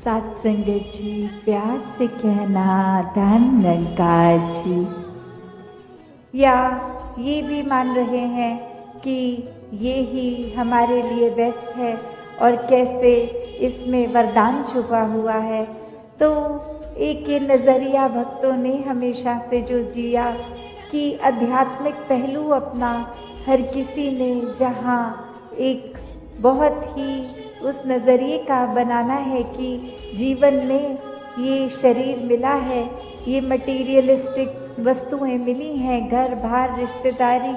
सत्संगत जी, प्यार से कहना धन निरंकार जी। या ये भी मान रहे हैं कि ये ही हमारे लिए बेस्ट है और कैसे इसमें वरदान छुपा हुआ है। तो एक ये नज़रिया भक्तों ने हमेशा से जो जिया कि आध्यात्मिक पहलू अपना हर किसी ने जहाँ एक बहुत ही उस नज़रिए का बनाना है कि जीवन में ये शरीर मिला है, ये मटीरियलिस्टिक वस्तुएं मिली हैं, घर बार रिश्तेदारी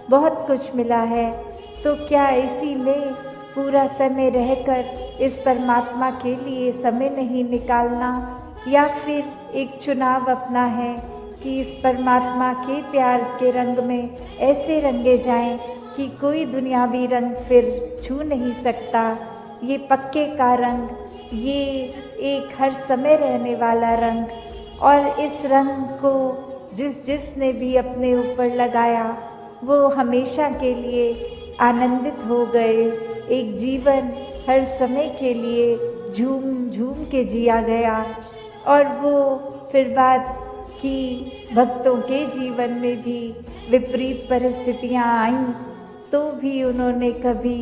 बहुत कुछ मिला है, तो क्या इसी में पूरा समय रहकर इस परमात्मा के लिए समय नहीं निकालना, या फिर एक चुनाव अपना है कि इस परमात्मा के प्यार के रंग में ऐसे रंगे जाएं कि कोई दुनियावी रंग फिर छू नहीं सकता। ये पक्के का रंग, ये एक हर समय रहने वाला रंग, और इस रंग को जिसने भी अपने ऊपर लगाया वो हमेशा के लिए आनंदित हो गए। एक जीवन हर समय के लिए झूम झूम के जिया गया। और वो फिर बात कि भक्तों के जीवन में भी विपरीत परिस्थितियां आईं तो भी उन्होंने कभी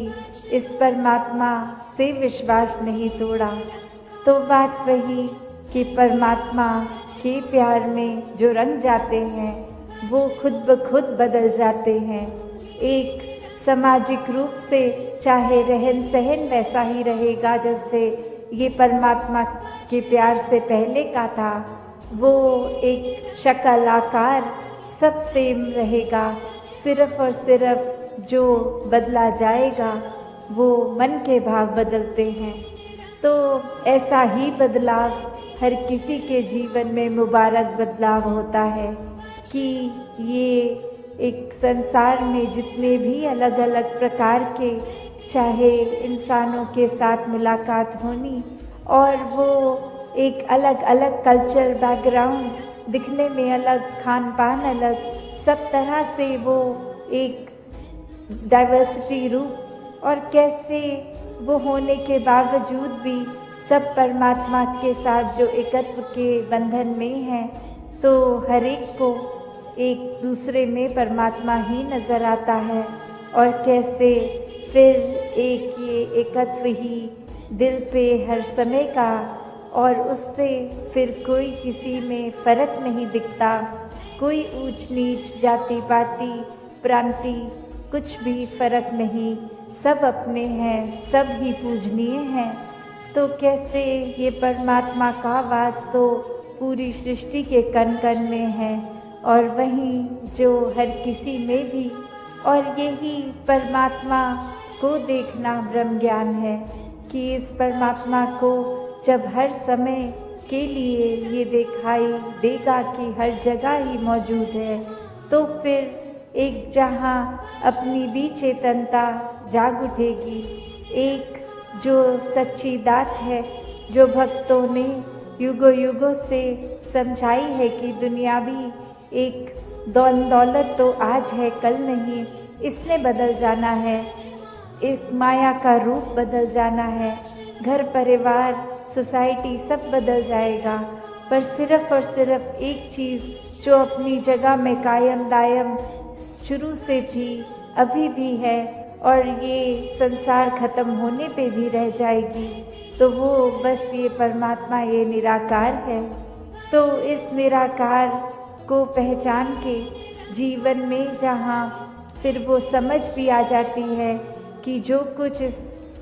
इस परमात्मा से विश्वास नहीं तोड़ा। तो बात वही कि परमात्मा के प्यार में जो रंग जाते हैं वो खुद ब खुद बदल जाते हैं। एक सामाजिक रूप से चाहे रहन सहन वैसा ही रहेगा जैसे ये परमात्मा के प्यार से पहले का था, वो एक शक्ल आकार सब सेम रहेगा, सिर्फ और सिर्फ जो बदला जाएगा वो मन के भाव बदलते हैं। तो ऐसा ही बदलाव हर किसी के जीवन में मुबारक बदलाव होता है कि ये एक संसार में जितने भी अलग अलग प्रकार के चाहे इंसानों के साथ मुलाकात होनी, और वो एक अलग अलग कल्चर बैकग्राउंड, दिखने में अलग, खान पान अलग, सब तरह से वो एक डाइवर्सिटी रूप, और कैसे वो होने के बावजूद भी सब परमात्मा के साथ जो एकत्व के बंधन में हैं, तो हर एक को एक दूसरे में परमात्मा ही नज़र आता है। और कैसे फिर एक ये एकत्व ही दिल पे हर समय का, और उससे फिर कोई किसी में फ़र्क नहीं दिखता, कोई ऊंच नीच जाति पाति प्रांति कुछ भी फ़र्क नहीं, सब अपने हैं, सब ही पूजनीय हैं। तो कैसे ये परमात्मा का वास तो पूरी सृष्टि के कण कण में है, और वहीं जो हर किसी में भी, और यही परमात्मा को देखना ब्रह्म ज्ञान है कि इस परमात्मा को जब हर समय के लिए ये दिखाई देगा कि हर जगह ही मौजूद है, तो फिर एक जहाँ अपनी भी चेतनता जाग उठेगी। एक जो सच्ची दात है, जो भक्तों ने युगों युगों से समझाई है कि दुनियावी एक दौलत तो आज है कल नहीं, इसने बदल जाना है, एक माया का रूप बदल जाना है, घर परिवार सोसाइटी सब बदल जाएगा, पर सिर्फ और सिर्फ एक चीज़ जो अपनी जगह में कायम दायम शुरू से थी, अभी भी है, और ये संसार खत्म होने पे भी रह जाएगी, तो वो बस ये परमात्मा, ये निराकार है। तो इस निराकार को पहचान के जीवन में जहाँ फिर वो समझ भी आ जाती है कि जो कुछ इस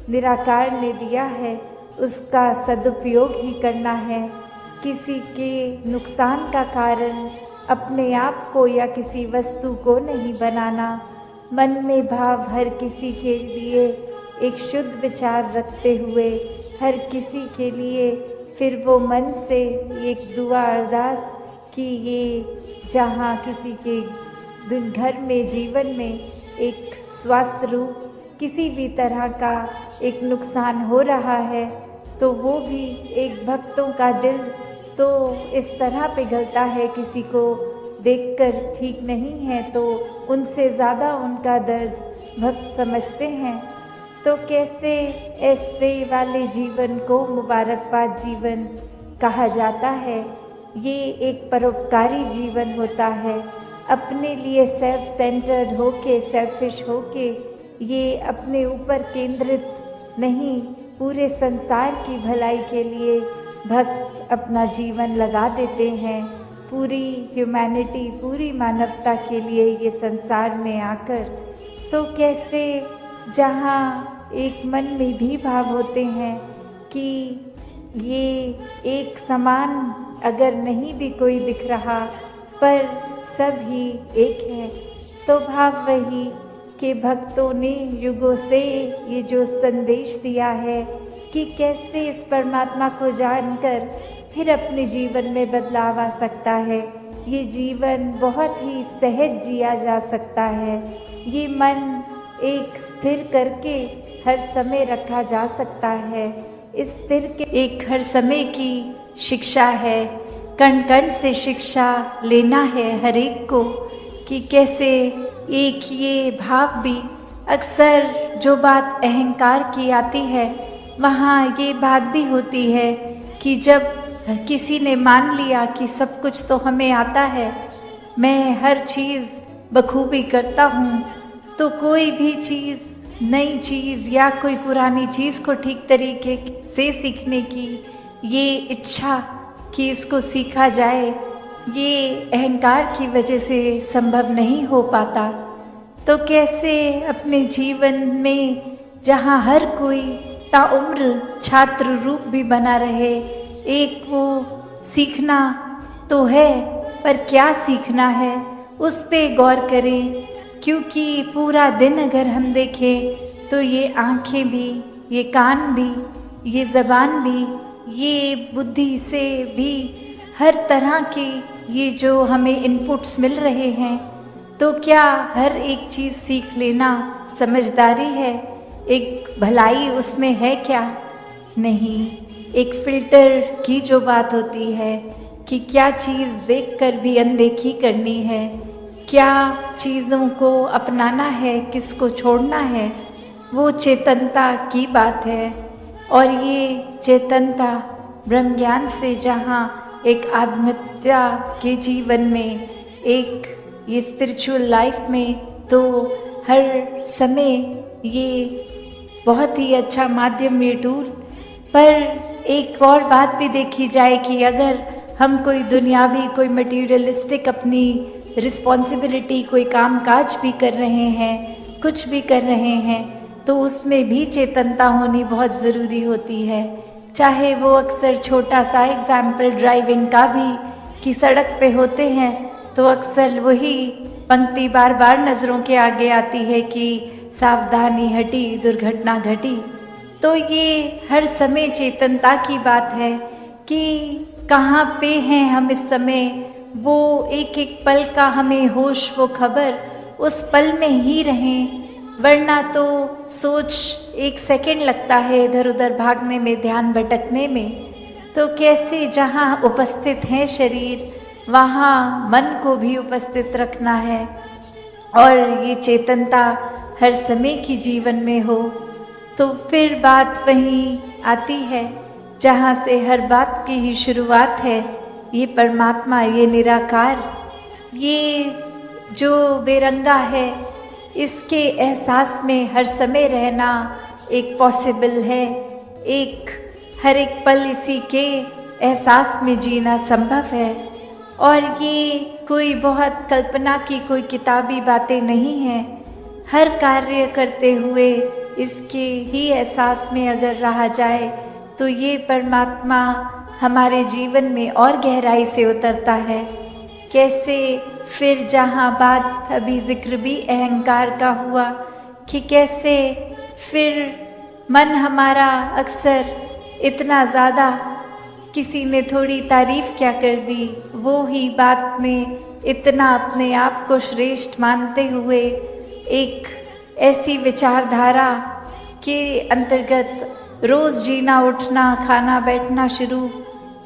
निराकार ने दिया है उसका सदुपयोग ही करना है, किसी के नुकसान का कारण अपने आप को या किसी वस्तु को नहीं बनाना, मन में भाव हर किसी के लिए एक शुद्ध विचार रखते हुए हर किसी के लिए फिर वो मन से एक दुआ अरदास कि ये जहाँ किसी के दिन घर में जीवन में एक स्वास्थ्य रूप किसी भी तरह का एक नुकसान हो रहा है, तो वो भी एक भक्तों का दिल तो इस तरह पिघलता है, किसी को देखकर ठीक नहीं है तो उनसे ज़्यादा उनका दर्द भक्त समझते हैं। तो कैसे ऐसे वाले जीवन को मुबारकबाद जीवन कहा जाता है। ये एक परोपकारी जीवन होता है। अपने लिए सेल्फ सेंटर्ड होके, सेल्फिश होके, ये अपने ऊपर केंद्रित नहीं, पूरे संसार की भलाई के लिए भक्त अपना जीवन लगा देते हैं। पूरी ह्यूमैनिटी, पूरी मानवता के लिए ये संसार में आकर, तो कैसे जहाँ एक मन में भी भाव होते हैं कि ये एक समान अगर नहीं भी कोई दिख रहा पर सब ही एक है, तो भाव वही कि भक्तों ने युगों से ये जो संदेश दिया है कि कैसे इस परमात्मा को जानकर फिर अपने जीवन में बदलाव आ सकता है। ये जीवन बहुत ही सहज जिया जा सकता है। ये मन एक स्थिर करके हर समय रखा जा सकता है। इस स्थिर के एक हर समय की शिक्षा है। कण कण से शिक्षा लेना है हर एक को कि कैसे एक ये भाव भी, अक्सर जो बात अहंकार की आती है वहाँ ये बात भी होती है कि जब किसी ने मान लिया कि सब कुछ तो हमें आता है, मैं हर चीज़ बखूबी करता हूँ, तो कोई भी चीज़, नई चीज़ या कोई पुरानी चीज़ को ठीक तरीके से सीखने की ये इच्छा कि इसको सीखा जाए, ये अहंकार की वजह से संभव नहीं हो पाता। तो कैसे अपने जीवन में जहाँ हर कोई ताउम्र छात्र रूप भी बना रहे, एक वो सीखना तो है, पर क्या सीखना है उस पे गौर करें। क्योंकि पूरा दिन अगर हम देखें तो ये आँखें भी, ये कान भी, ये ज़बान भी, ये बुद्धि से भी हर तरह की ये जो हमें इनपुट्स मिल रहे हैं, तो क्या हर एक चीज़ सीख लेना समझदारी है? एक भलाई उसमें है क्या? नहीं। एक फ़िल्टर की जो बात होती है कि क्या चीज़ देखकर भी अनदेखी करनी है, क्या चीज़ों को अपनाना है, किसको छोड़ना है, वो चेतनता की बात है। और ये चेतनता ब्रह्म ज्ञान से जहाँ एक आत्महत्या के जीवन में, एक ये स्पिरिचुअल लाइफ में, तो हर समय ये बहुत ही अच्छा माध्यम, ये टूल। पर एक और बात भी देखी जाए कि अगर हम कोई दुनियावी, कोई मटीरियलिस्टिक अपनी रिस्पॉन्सिबिलिटी, कोई काम काज भी कर रहे हैं, कुछ भी कर रहे हैं, तो उसमें भी चेतनता होनी बहुत ज़रूरी होती है। चाहे वो अक्सर छोटा सा एग्जाम्पल ड्राइविंग का भी, कि सड़क पे होते हैं तो अक्सर वही पंक्ति बार बार नज़रों के आगे आती है कि सावधानी हटी दुर्घटना घटी। तो ये हर समय चेतनता की बात है कि कहाँ पे हैं हम इस समय, वो एक एक पल का हमें होश, वो खबर उस पल में ही रहें, वरना तो सोच एक सेकंड लगता है इधर उधर भागने में, ध्यान भटकने में। तो कैसे जहाँ उपस्थित है शरीर, वहाँ मन को भी उपस्थित रखना है और ये चेतनता हर समय की जीवन में हो। तो फिर बात वहीं आती है जहाँ से हर बात की ही शुरुआत है, ये परमात्मा, ये निराकार, ये जो बेरंगा है, इसके एहसास में हर समय रहना एक पॉसिबल है। एक हर एक पल इसी के एहसास में जीना संभव है। और ये कोई बहुत कल्पना की कोई किताबी बातें नहीं हैं। हर कार्य करते हुए इसके ही एहसास में अगर रहा जाए तो ये परमात्मा हमारे जीवन में और गहराई से उतरता है। कैसे फिर जहाँ बात अभी जिक्र भी अहंकार का हुआ कि कैसे फिर मन हमारा अक्सर इतना ज़्यादा, किसी ने थोड़ी तारीफ़ क्या कर दी, वो ही बात में इतना अपने आप को श्रेष्ठ मानते हुए एक ऐसी विचारधारा के अंतर्गत रोज़ जीना, उठना, खाना, बैठना शुरू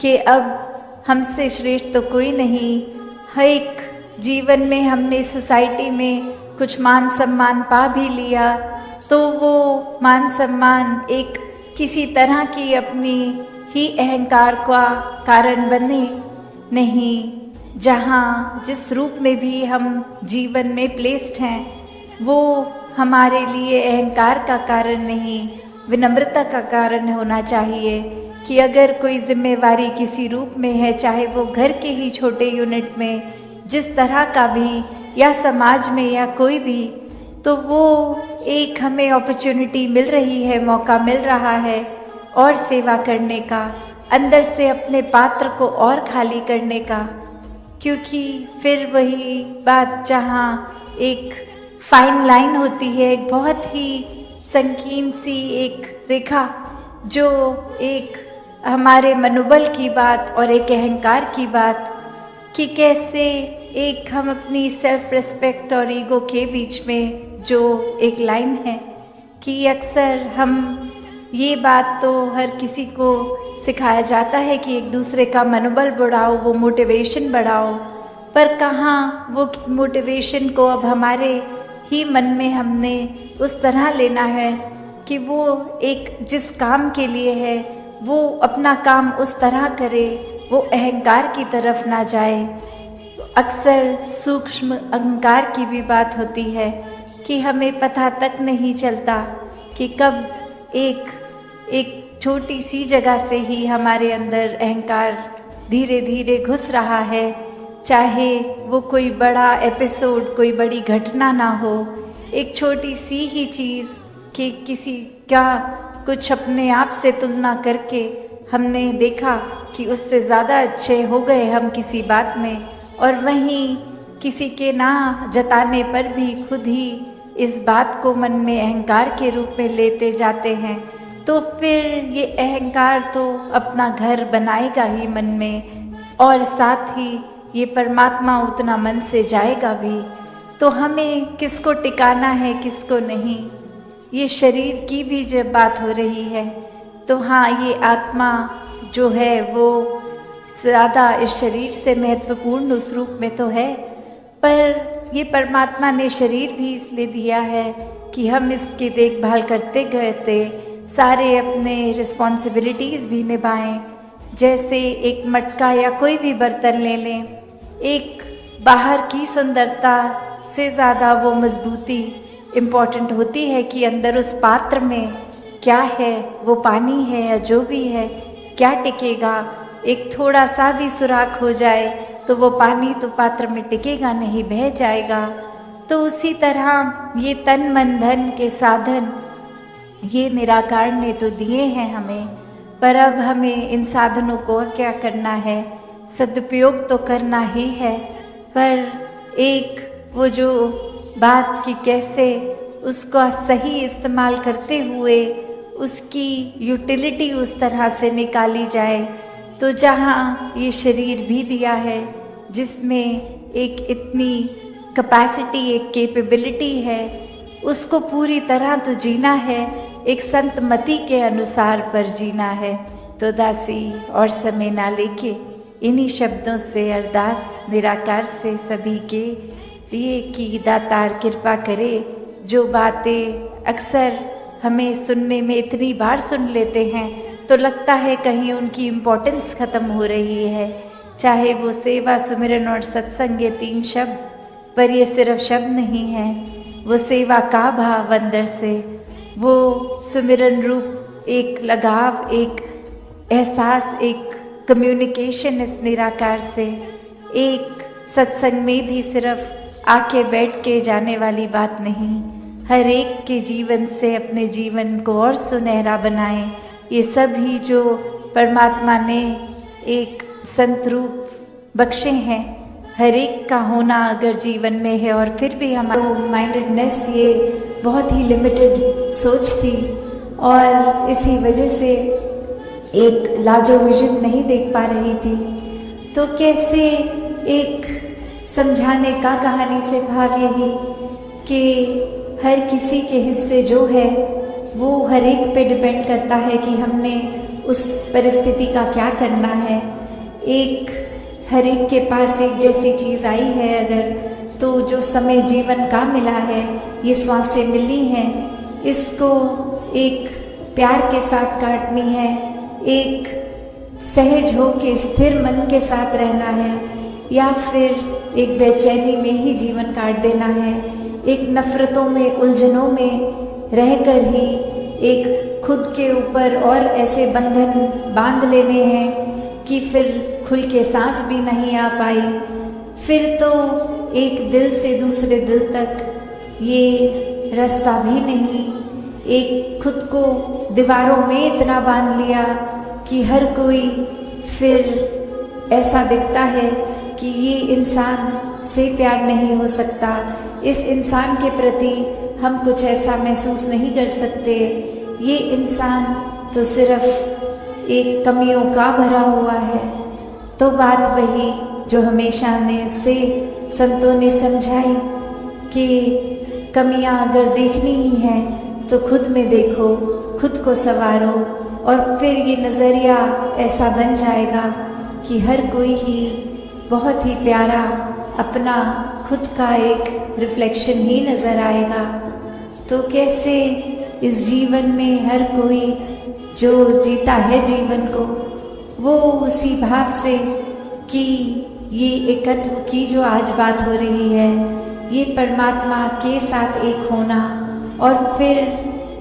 कि अब हमसे श्रेष्ठ तो कोई नहीं। हर एक जीवन में हमने सोसाइटी में कुछ मान सम्मान पा भी लिया, तो वो मान सम्मान एक किसी तरह की अपनी ही अहंकार का कारण बने नहीं। जहाँ जिस रूप में भी हम जीवन में प्लेस्ड हैं वो हमारे लिए अहंकार का कारण नहीं, विनम्रता का कारण होना चाहिए कि अगर कोई जिम्मेवारी किसी रूप में है, चाहे वो घर के ही छोटे यूनिट में जिस तरह का भी या समाज में या कोई भी, तो वो एक हमें अपॉर्चुनिटी मिल रही है, मौका मिल रहा है और सेवा करने का, अंदर से अपने पात्र को और खाली करने का। क्योंकि फिर वही बात जहाँ एक फाइन लाइन होती है, एक बहुत ही संकीर्ण सी एक रेखा, जो एक हमारे मनोबल की बात और एक अहंकार की बात, कि कैसे एक हम अपनी सेल्फ रिस्पेक्ट और ईगो के बीच में जो एक लाइन है कि अक्सर हम ये बात तो हर किसी को सिखाया जाता है कि एक दूसरे का मनोबल बढ़ाओ, वो मोटिवेशन बढ़ाओ, पर कहाँ वो मोटिवेशन को अब हमारे ही मन में हमने उस तरह लेना है कि वो एक जिस काम के लिए है वो अपना काम उस तरह करे, वो अहंकार की तरफ ना जाए। अक्सर सूक्ष्म अहंकार की भी बात होती है कि हमें पता तक नहीं चलता कि कब एक छोटी सी जगह से ही हमारे अंदर अहंकार धीरे धीरे घुस रहा है, चाहे वो कोई बड़ा एपिसोड, कोई बड़ी घटना ना हो, एक छोटी सी ही चीज़ कि किसी का कुछ अपने आप से तुलना करके हमने देखा कि उससे ज़्यादा अच्छे हो गए हम किसी बात में, और वहीं किसी के ना जताने पर भी खुद ही इस बात को मन में अहंकार के रूप में लेते जाते हैं, तो फिर ये अहंकार तो अपना घर बनाएगा ही मन में, और साथ ही ये परमात्मा उतना मन से जाएगा भी। तो हमें किसको टिकाना है, किसको नहीं, ये शरीर की भी जब बात हो रही है तो हाँ, ये आत्मा जो है वो ज़्यादा इस शरीर से महत्वपूर्ण उस रूप में तो है, पर ये परमात्मा ने शरीर भी इसलिए दिया है कि हम इसकी देखभाल करते गए थे, सारे अपने रिस्पॉन्सिबिलिटीज़ भी निभाएं। जैसे एक मटका या कोई भी बर्तन ले लें, एक बाहर की सुंदरता से ज़्यादा वो मजबूती इम्पॉर्टेंट होती है कि अंदर उस पात्र में क्या है, वो पानी है या जो भी है, क्या टिकेगा। एक थोड़ा सा भी सुराख हो जाए तो वो पानी तो पात्र में टिकेगा नहीं, बह जाएगा। तो उसी तरह ये तन मन धन के साधन ये निराकार ने तो दिए हैं हमें, पर अब हमें इन साधनों को क्या करना है, सदुपयोग तो करना ही है, पर एक वो जो बात कि कैसे उसका सही इस्तेमाल करते हुए उसकी यूटिलिटी उस तरह से निकाली जाए। तो जहाँ ये शरीर भी दिया है जिसमें एक इतनी कैपेसिटी, एक कैपेबिलिटी है, उसको पूरी तरह तो जीना है, एक संत मति के अनुसार पर जीना है। तो दासी और समय ना लेके इन्हीं शब्दों से अरदास निराकार से सभी के लिए कि दातार कृपा करे। जो बातें अक्सर हमें सुनने में इतनी बार सुन लेते हैं तो लगता है कहीं उनकी इम्पोर्टेंस ख़त्म हो रही है, चाहे वो सेवा, सुमिरन और सत्संग ये 3 शब्द, पर ये सिर्फ शब्द नहीं है, वो सेवा का भाव अंदर से, वो सुमिरन रूप एक लगाव, एक एहसास, एक कम्युनिकेशन इस निराकार से। एक सत्संग में भी सिर्फ आके बैठ के जाने वाली बात नहीं, हर एक के जीवन से अपने जीवन को और सुनहरा बनाएं। ये सब ही जो परमात्मा ने एक संत रूप बख्शे हैं, हर एक का होना अगर जीवन में है, और फिर भी हमारा माइंडेडनेस ये बहुत ही लिमिटेड सोच थी और इसी वजह से एक लाजो विजन नहीं देख पा रही थी। तो कैसे एक समझाने का कहानी से भाव यही कि हर किसी के हिस्से जो है वो हर एक पे डिपेंड करता है कि हमने उस परिस्थिति का क्या करना है। एक हर एक के पास एक जैसी चीज़ आई है अगर, तो जो समय जीवन का मिला है, ये श्वासें मिली हैं, इसको एक प्यार के साथ काटनी है, एक सहज हो के स्थिर मन के साथ रहना है, या फिर एक बेचैनी में ही जीवन काट देना है, एक नफरतों में उलझनों में रहकर ही एक खुद के ऊपर और ऐसे बंधन बांध लेने हैं कि फिर खुल के सांस भी नहीं आ पाई। फिर तो एक दिल से दूसरे दिल तक ये रास्ता भी नहीं। एक खुद को दीवारों में इतना बांध लिया कि हर कोई फिर ऐसा दिखता है कि ये इंसान से प्यार नहीं हो सकता, इस इंसान के प्रति हम कुछ ऐसा महसूस नहीं कर सकते, ये इंसान तो सिर्फ एक कमियों का भरा हुआ है। तो बात वही जो हमेशा ने से संतों ने समझाई कि कमियां अगर देखनी ही हैं तो खुद में देखो, खुद को संवारो, और फिर ये नज़रिया ऐसा बन जाएगा कि हर कोई ही बहुत ही प्यारा अपना खुद का एक रिफ्लेक्शन ही नज़र आएगा। तो कैसे इस जीवन में हर कोई जो जीता है जीवन को, वो उसी भाव से कि ये एकत्व की जो आज बात हो रही है, ये परमात्मा के साथ एक होना, और फिर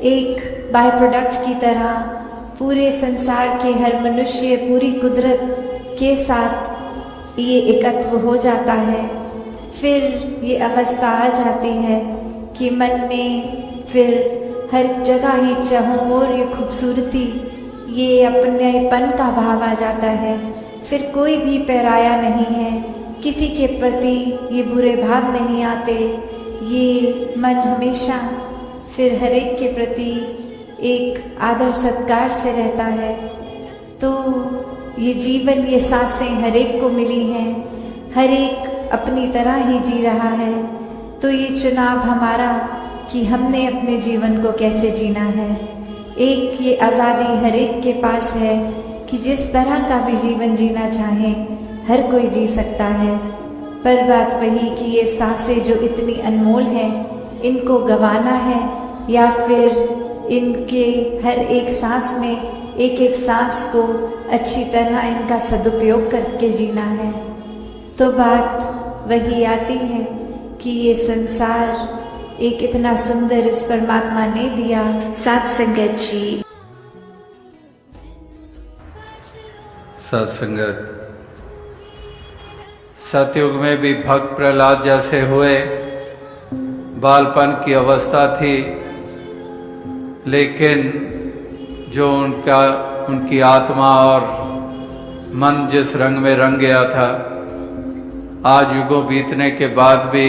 एक बाय प्रोडक्ट की तरह पूरे संसार के हर मनुष्य पूरी कुदरत के साथ ये एकत्व हो जाता है। फिर ये अवस्था आ जाती है कि मन में फिर हर जगह ही चाहों और ये खूबसूरती, ये अपनेपन का भाव आ जाता है। फिर कोई भी पराया नहीं है, किसी के प्रति ये बुरे भाव नहीं आते, ये मन हमेशा फिर हर एक के प्रति एक आदर सत्कार से रहता है। तो ये जीवन, ये सांसें हर एक को मिली हैं, हर एक अपनी तरह ही जी रहा है। तो ये चुनाव हमारा कि हमने अपने जीवन को कैसे जीना है। एक ये आज़ादी हर एक के पास है कि जिस तरह का भी जीवन जीना चाहे हर कोई जी सकता है। पर बात वही कि ये सांसें जो इतनी अनमोल हैं, इनको गंवाना है या फिर इनके हर एक सांस में एक एक सांस को अच्छी तरह इनका सदुपयोग करके जीना है। तो बात वही आती है कि ये संसार एक इतना सुंदर इस परमात्मा ने दिया। साथ संगत जी, सत्संगत। सतयुग में भी भक्त प्रहलाद जैसे हुए, बालपन की अवस्था थी, लेकिन जो उनकी आत्मा और मन जिस रंग में रंग गया था, आज युगों बीतने के बाद भी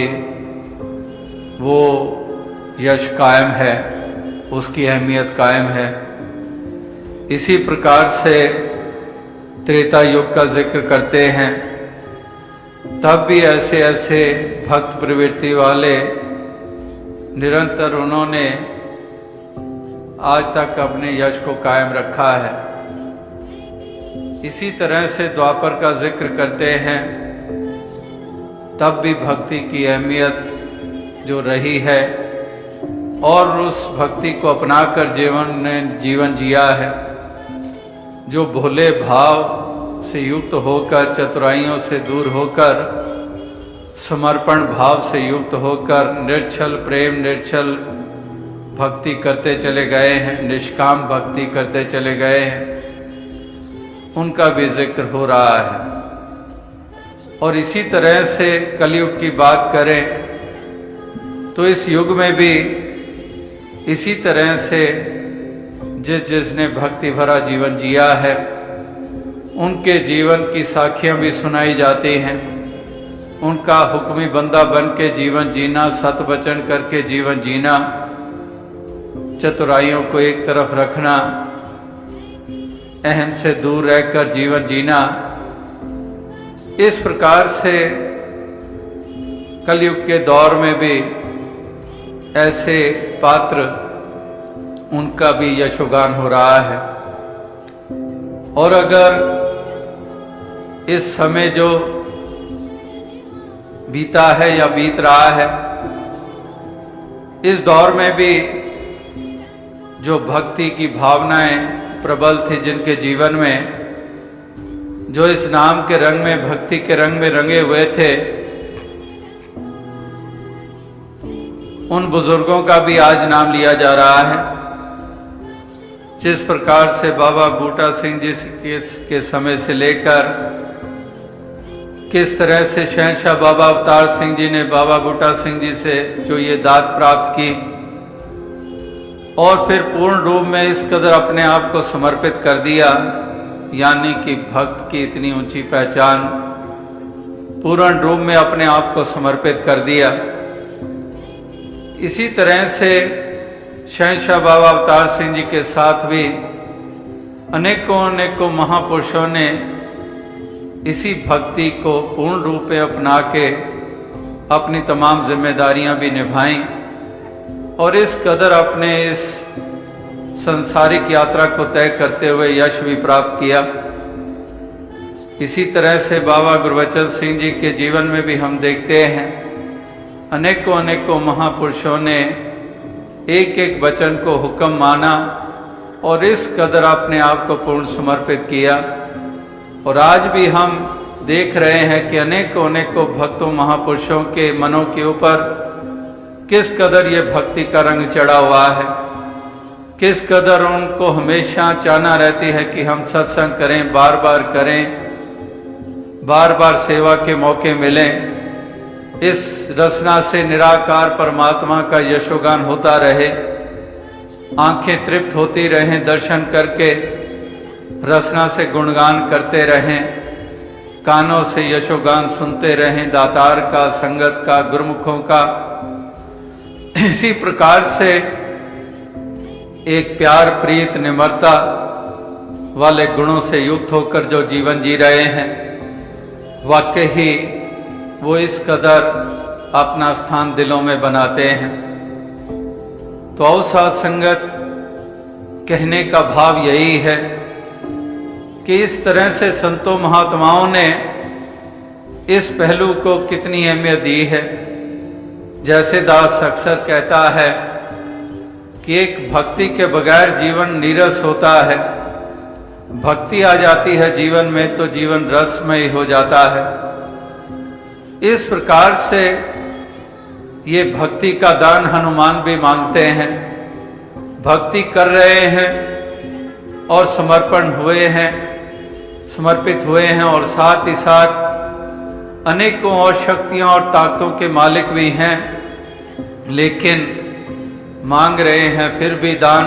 वो यश कायम है, उसकी अहमियत कायम है। इसी प्रकार से त्रेता युग का जिक्र करते हैं, तब भी ऐसे ऐसे भक्त प्रवृत्ति वाले निरंतर उन्होंने आज तक अपने यश को कायम रखा है। इसी तरह से द्वापर का जिक्र करते हैं, तब भी भक्ति की अहमियत जो रही है और उस भक्ति को अपनाकर जीवन जिया है। जो भोले भाव से युक्त होकर, चतुराइयों से दूर होकर, समर्पण भाव से युक्त होकर निर्छल प्रेम, निर्छल भक्ति करते चले गए हैं, निष्काम भक्ति करते चले गए हैं, उनका भी जिक्र हो रहा है। और इसी तरह से कलयुग की बात करें तो इस युग में भी इसी तरह से जिसने भक्ति भरा जीवन जिया है, उनके जीवन की साखियां भी सुनाई जाती हैं। उनका हुक्मी बंदा बन के जीवन जीना, सत वचन करके जीवन जीना, चतुराइयों को एक तरफ रखना, अहम से दूर रहकर जीवन जीना, इस प्रकार से कलयुग के दौर में भी ऐसे पात्र, उनका भी यशोगान हो रहा है। और अगर इस समय जो बीता है या बीत रहा है, इस दौर में भी जो भक्ति की भावनाएं प्रबल थी जिनके जीवन में, जो इस नाम के रंग में, भक्ति के रंग में रंगे हुए थे, उन बुजुर्गों का भी आज नाम लिया जा रहा है। जिस प्रकार से बाबा बूटा सिंह जी के समय से लेकर किस तरह से शहंशाह बाबा अवतार सिंह जी ने बाबा बूटा सिंह जी से जो ये दात प्राप्त की और फिर पूर्ण रूप में इस कदर अपने आप को समर्पित कर दिया, यानी कि भक्त की इतनी ऊंची पहचान, पूर्ण रूप में अपने आप को समर्पित कर दिया। इसी तरह से शहंशाह बाबा अवतार सिंह जी के साथ भी अनेकों महापुरुषों ने इसी भक्ति को पूर्ण रूप में अपना के अपनी तमाम जिम्मेदारियां भी निभाईं और इस कदर अपने इस संसारिक यात्रा को तय करते हुए यश भी प्राप्त किया। इसी तरह से बाबा गुरबचन सिंह जी के जीवन में भी हम देखते हैं अनेकों महापुरुषों ने एक एक वचन को हुक्म माना और इस कदर अपने आप को पूर्ण समर्पित किया। और आज भी हम देख रहे हैं कि अनेकों भक्तों महापुरुषों के मनों के ऊपर किस कदर ये भक्ति का रंग चढ़ा हुआ है, किस कदर उनको हमेशा चाहना रहती है कि हम सत्संग करें, बार बार करें, बार बार सेवा के मौके मिलें, इस रसना से निराकार परमात्मा का यशोगान होता रहे, आंखें तृप्त होती रहें दर्शन करके, रसना से गुणगान करते रहें, कानों से यशोगान सुनते रहें दातार का, संगत का, गुरुमुखों का। इसी प्रकार से एक प्यार प्रीत निम्रता वाले गुणों से युक्त होकर जो जीवन जी रहे हैं, वाकई ही वो इस कदर अपना स्थान दिलों में बनाते हैं। तो अवसाद संगत कहने का भाव यही है कि इस तरह से संतों महात्माओं ने इस पहलू को कितनी अहमियत दी है। जैसे दास अक्सर कहता है कि एक भक्ति के बगैर जीवन नीरस होता है, भक्ति आ जाती है जीवन में तो जीवन रसमय हो जाता है। इस प्रकार से ये भक्ति का दान हनुमान भी मांगते हैं। भक्ति कर रहे हैं और समर्पण हुए हैं, समर्पित हुए हैं और साथ ही साथ अनेकों और शक्तियां और ताकतों के मालिक भी हैं, लेकिन मांग रहे हैं फिर भी दान,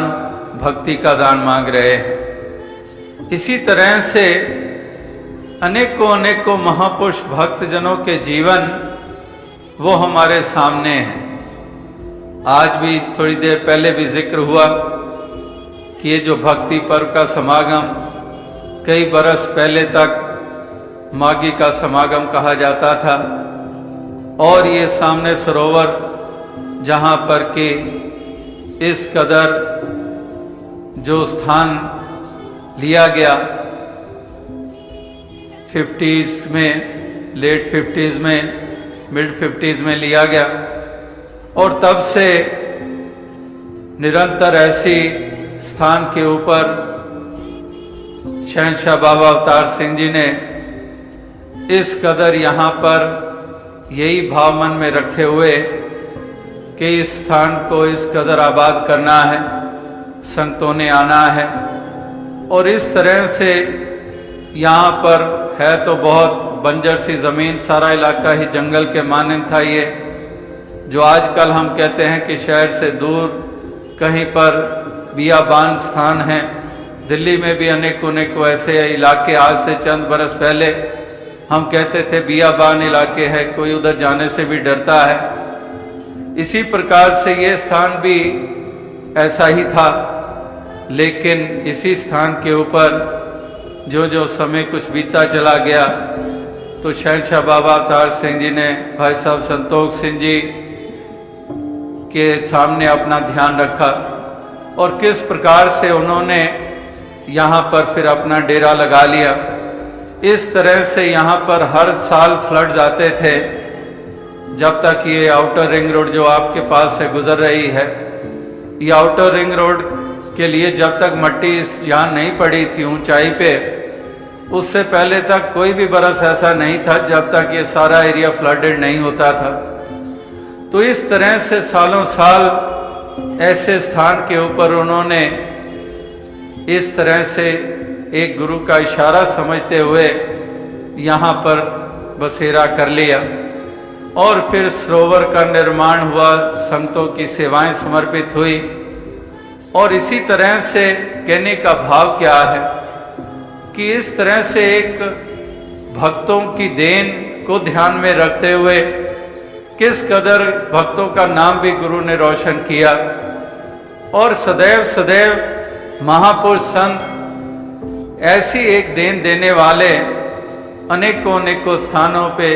भक्ति का दान मांग रहे हैं। इसी तरह से अनेकों महापुरुष भक्तजनों के जीवन वो हमारे सामने हैं। आज भी थोड़ी देर पहले भी जिक्र हुआ कि ये जो भक्ति पर्व का समागम कई बरस पहले तक माघी का समागम कहा जाता था, और ये सामने सरोवर जहाँ पर कि इस कदर जो स्थान लिया गया 50s में, लेट 50s में, मिड 50s में लिया गया, और तब से निरंतर ऐसी स्थान के ऊपर शहंशाह बाबा अवतार सिंह जी ने इस कदर यहाँ पर यही भाव मन में रखे हुए कि इस स्थान को इस कदर आबाद करना है, संतों ने आना है। और इस तरह से यहाँ पर है तो बहुत बंजर सी जमीन, सारा इलाका ही जंगल के मानंद था ये, जो आजकल हम कहते हैं कि शहर से दूर कहीं पर बियाबान स्थान है। दिल्ली में भी अनेकों ऐसे इलाके, आज से चंद बरस पहले हम कहते थे बियाबान इलाके हैं, कोई उधर जाने से भी डरता है। इसी प्रकार से ये स्थान भी ऐसा ही था, लेकिन इसी स्थान के ऊपर जो समय कुछ बीता चला गया तो शहंशाह बाबा अवतार सिंह जी ने भाई साहब संतोख सिंह जी के सामने अपना ध्यान रखा और किस प्रकार से उन्होंने यहाँ पर फिर अपना डेरा लगा लिया। इस तरह से यहाँ पर हर साल फ्लड्स आते थे, जब तक ये आउटर रिंग रोड जो आपके पास से गुजर रही है, ये आउटर रिंग रोड के लिए जब तक मट्टी यहाँ नहीं पड़ी थी ऊंचाई पे, उससे पहले तक कोई भी बरस ऐसा नहीं था जब तक ये सारा एरिया फ्लडेड नहीं होता था। तो इस तरह से सालों साल ऐसे स्थान के ऊपर उन्होंने इस तरह से एक गुरु का इशारा समझते हुए यहाँ पर बसेरा कर लिया और फिर सरोवर का निर्माण हुआ, संतों की सेवाएं समर्पित हुई। और इसी तरह से कहने का भाव क्या है कि इस तरह से एक भक्तों की देन को ध्यान में रखते हुए किस कदर भक्तों का नाम भी गुरु ने रोशन किया। और सदैव सदैव महापुरुष संत ऐसी एक देन देने वाले अनेकों अनेकों स्थानों पे,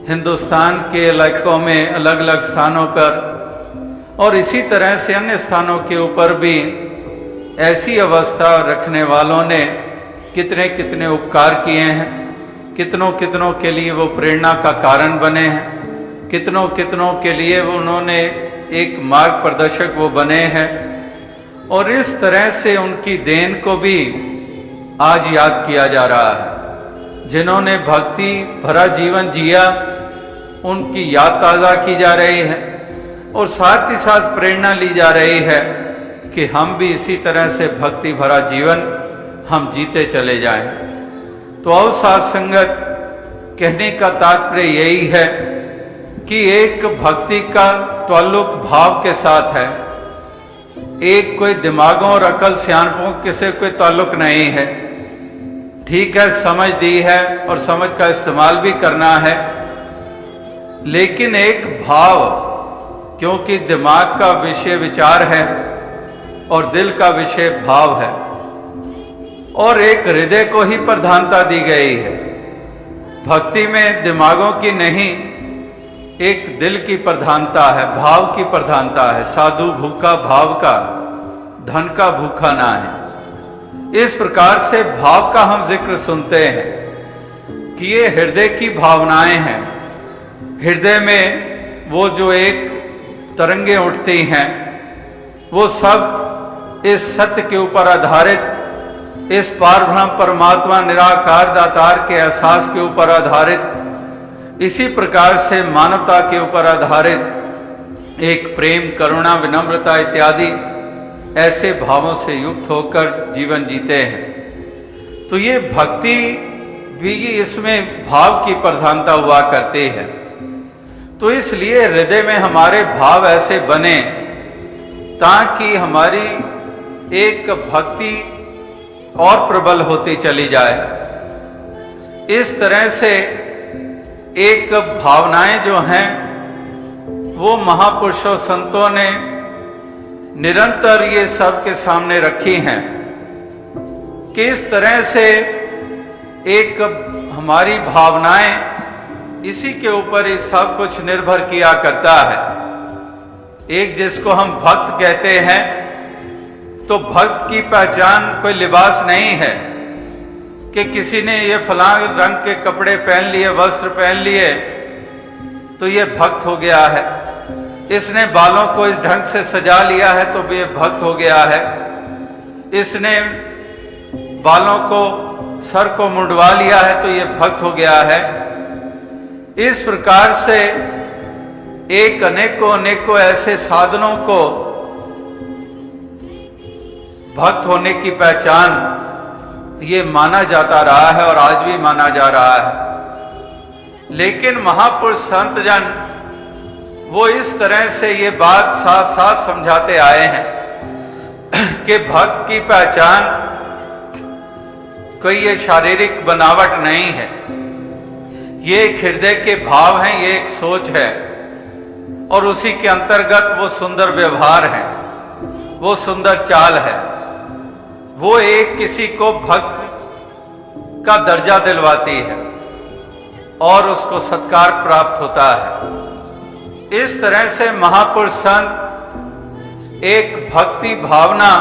हिंदुस्तान के इलाकों में अलग अलग स्थानों पर और इसी तरह से अन्य स्थानों के ऊपर भी ऐसी अवस्था रखने वालों ने कितने कितने उपकार किए हैं, कितनों कितनों के लिए वो प्रेरणा का कारण बने हैं, कितनों कितनों के लिए वो उन्होंने एक मार्ग प्रदर्शक वो बने हैं। और इस तरह से उनकी देन को भी आज याद किया जा रहा है। जिन्होंने भक्ति भरा जीवन जिया उनकी याद ताज़ा की जा रही है और साथ ही साथ प्रेरणा ली जा रही है कि हम भी इसी तरह से भक्ति भरा जीवन हम जीते चले जाएं। तो आओ साथ संगत, कहने का तात्पर्य यही है कि एक भक्ति का ताल्लुक भाव के साथ है, एक कोई दिमागों और अकल सियानपों के से कोई ताल्लुक नहीं है। ठीक है, समझ दी है और समझ का इस्तेमाल भी करना है, लेकिन एक भाव, क्योंकि दिमाग का विषय विचार है और दिल का विषय भाव है और एक हृदय को ही प्रधानता दी गई है। भक्ति में दिमागों की नहीं, एक दिल की प्रधानता है, भाव की प्रधानता है। साधु भूखा भाव का, धन का भूखा ना है। इस प्रकार से भाव का हम जिक्र सुनते हैं कि ये हृदय की भावनाएं हैं। हृदय में वो जो एक तरंगे उठती हैं, वो सब इस सत्य के ऊपर आधारित, इस पारब्रह्म परमात्मा निराकार दातार के एहसास के ऊपर आधारित, इसी प्रकार से मानवता के ऊपर आधारित एक प्रेम, करुणा, विनम्रता इत्यादि ऐसे भावों से युक्त होकर जीवन जीते हैं। तो ये भक्ति भी इसमें भाव की प्रधानता हुआ करती है। तो इसलिए हृदय में हमारे भाव ऐसे बने ताकि हमारी एक भक्ति और प्रबल होती चली जाए। इस तरह से एक भावनाएं जो हैं वो महापुरुषों संतों ने निरंतर ये सबके सामने रखी हैं कि इस तरह से एक हमारी भावनाएं, इसी के ऊपर ही सब कुछ निर्भर किया करता है। एक जिसको हम भक्त कहते हैं, तो भक्त की पहचान कोई लिबास नहीं है कि किसी ने ये फलां रंग के कपड़े पहन लिए, वस्त्र पहन लिए तो ये भक्त हो गया है। इसने बालों को इस ढंग से सजा लिया है तो ये भक्त हो गया है। इसने बालों को, सर को मुंडवा लिया है तो ये भक्त हो गया है। इस प्रकार से एक अनेकों अनेकों ऐसे साधनों को भक्त होने की पहचान ये माना जाता रहा है और आज भी माना जा रहा है। लेकिन महापुरुष संत जन वो इस तरह से ये बात साथ साथ समझाते आए हैं कि भक्त की पहचान कोई ये शारीरिक बनावट नहीं है, ये एक हृदय के भाव हैं, ये एक सोच है और उसी के अंतर्गत वो सुंदर व्यवहार है, वो सुंदर चाल है, वो एक किसी को भक्त का दर्जा दिलवाती है और उसको सत्कार प्राप्त होता है। इस तरह से महापुरुष संत एक भक्ति भावना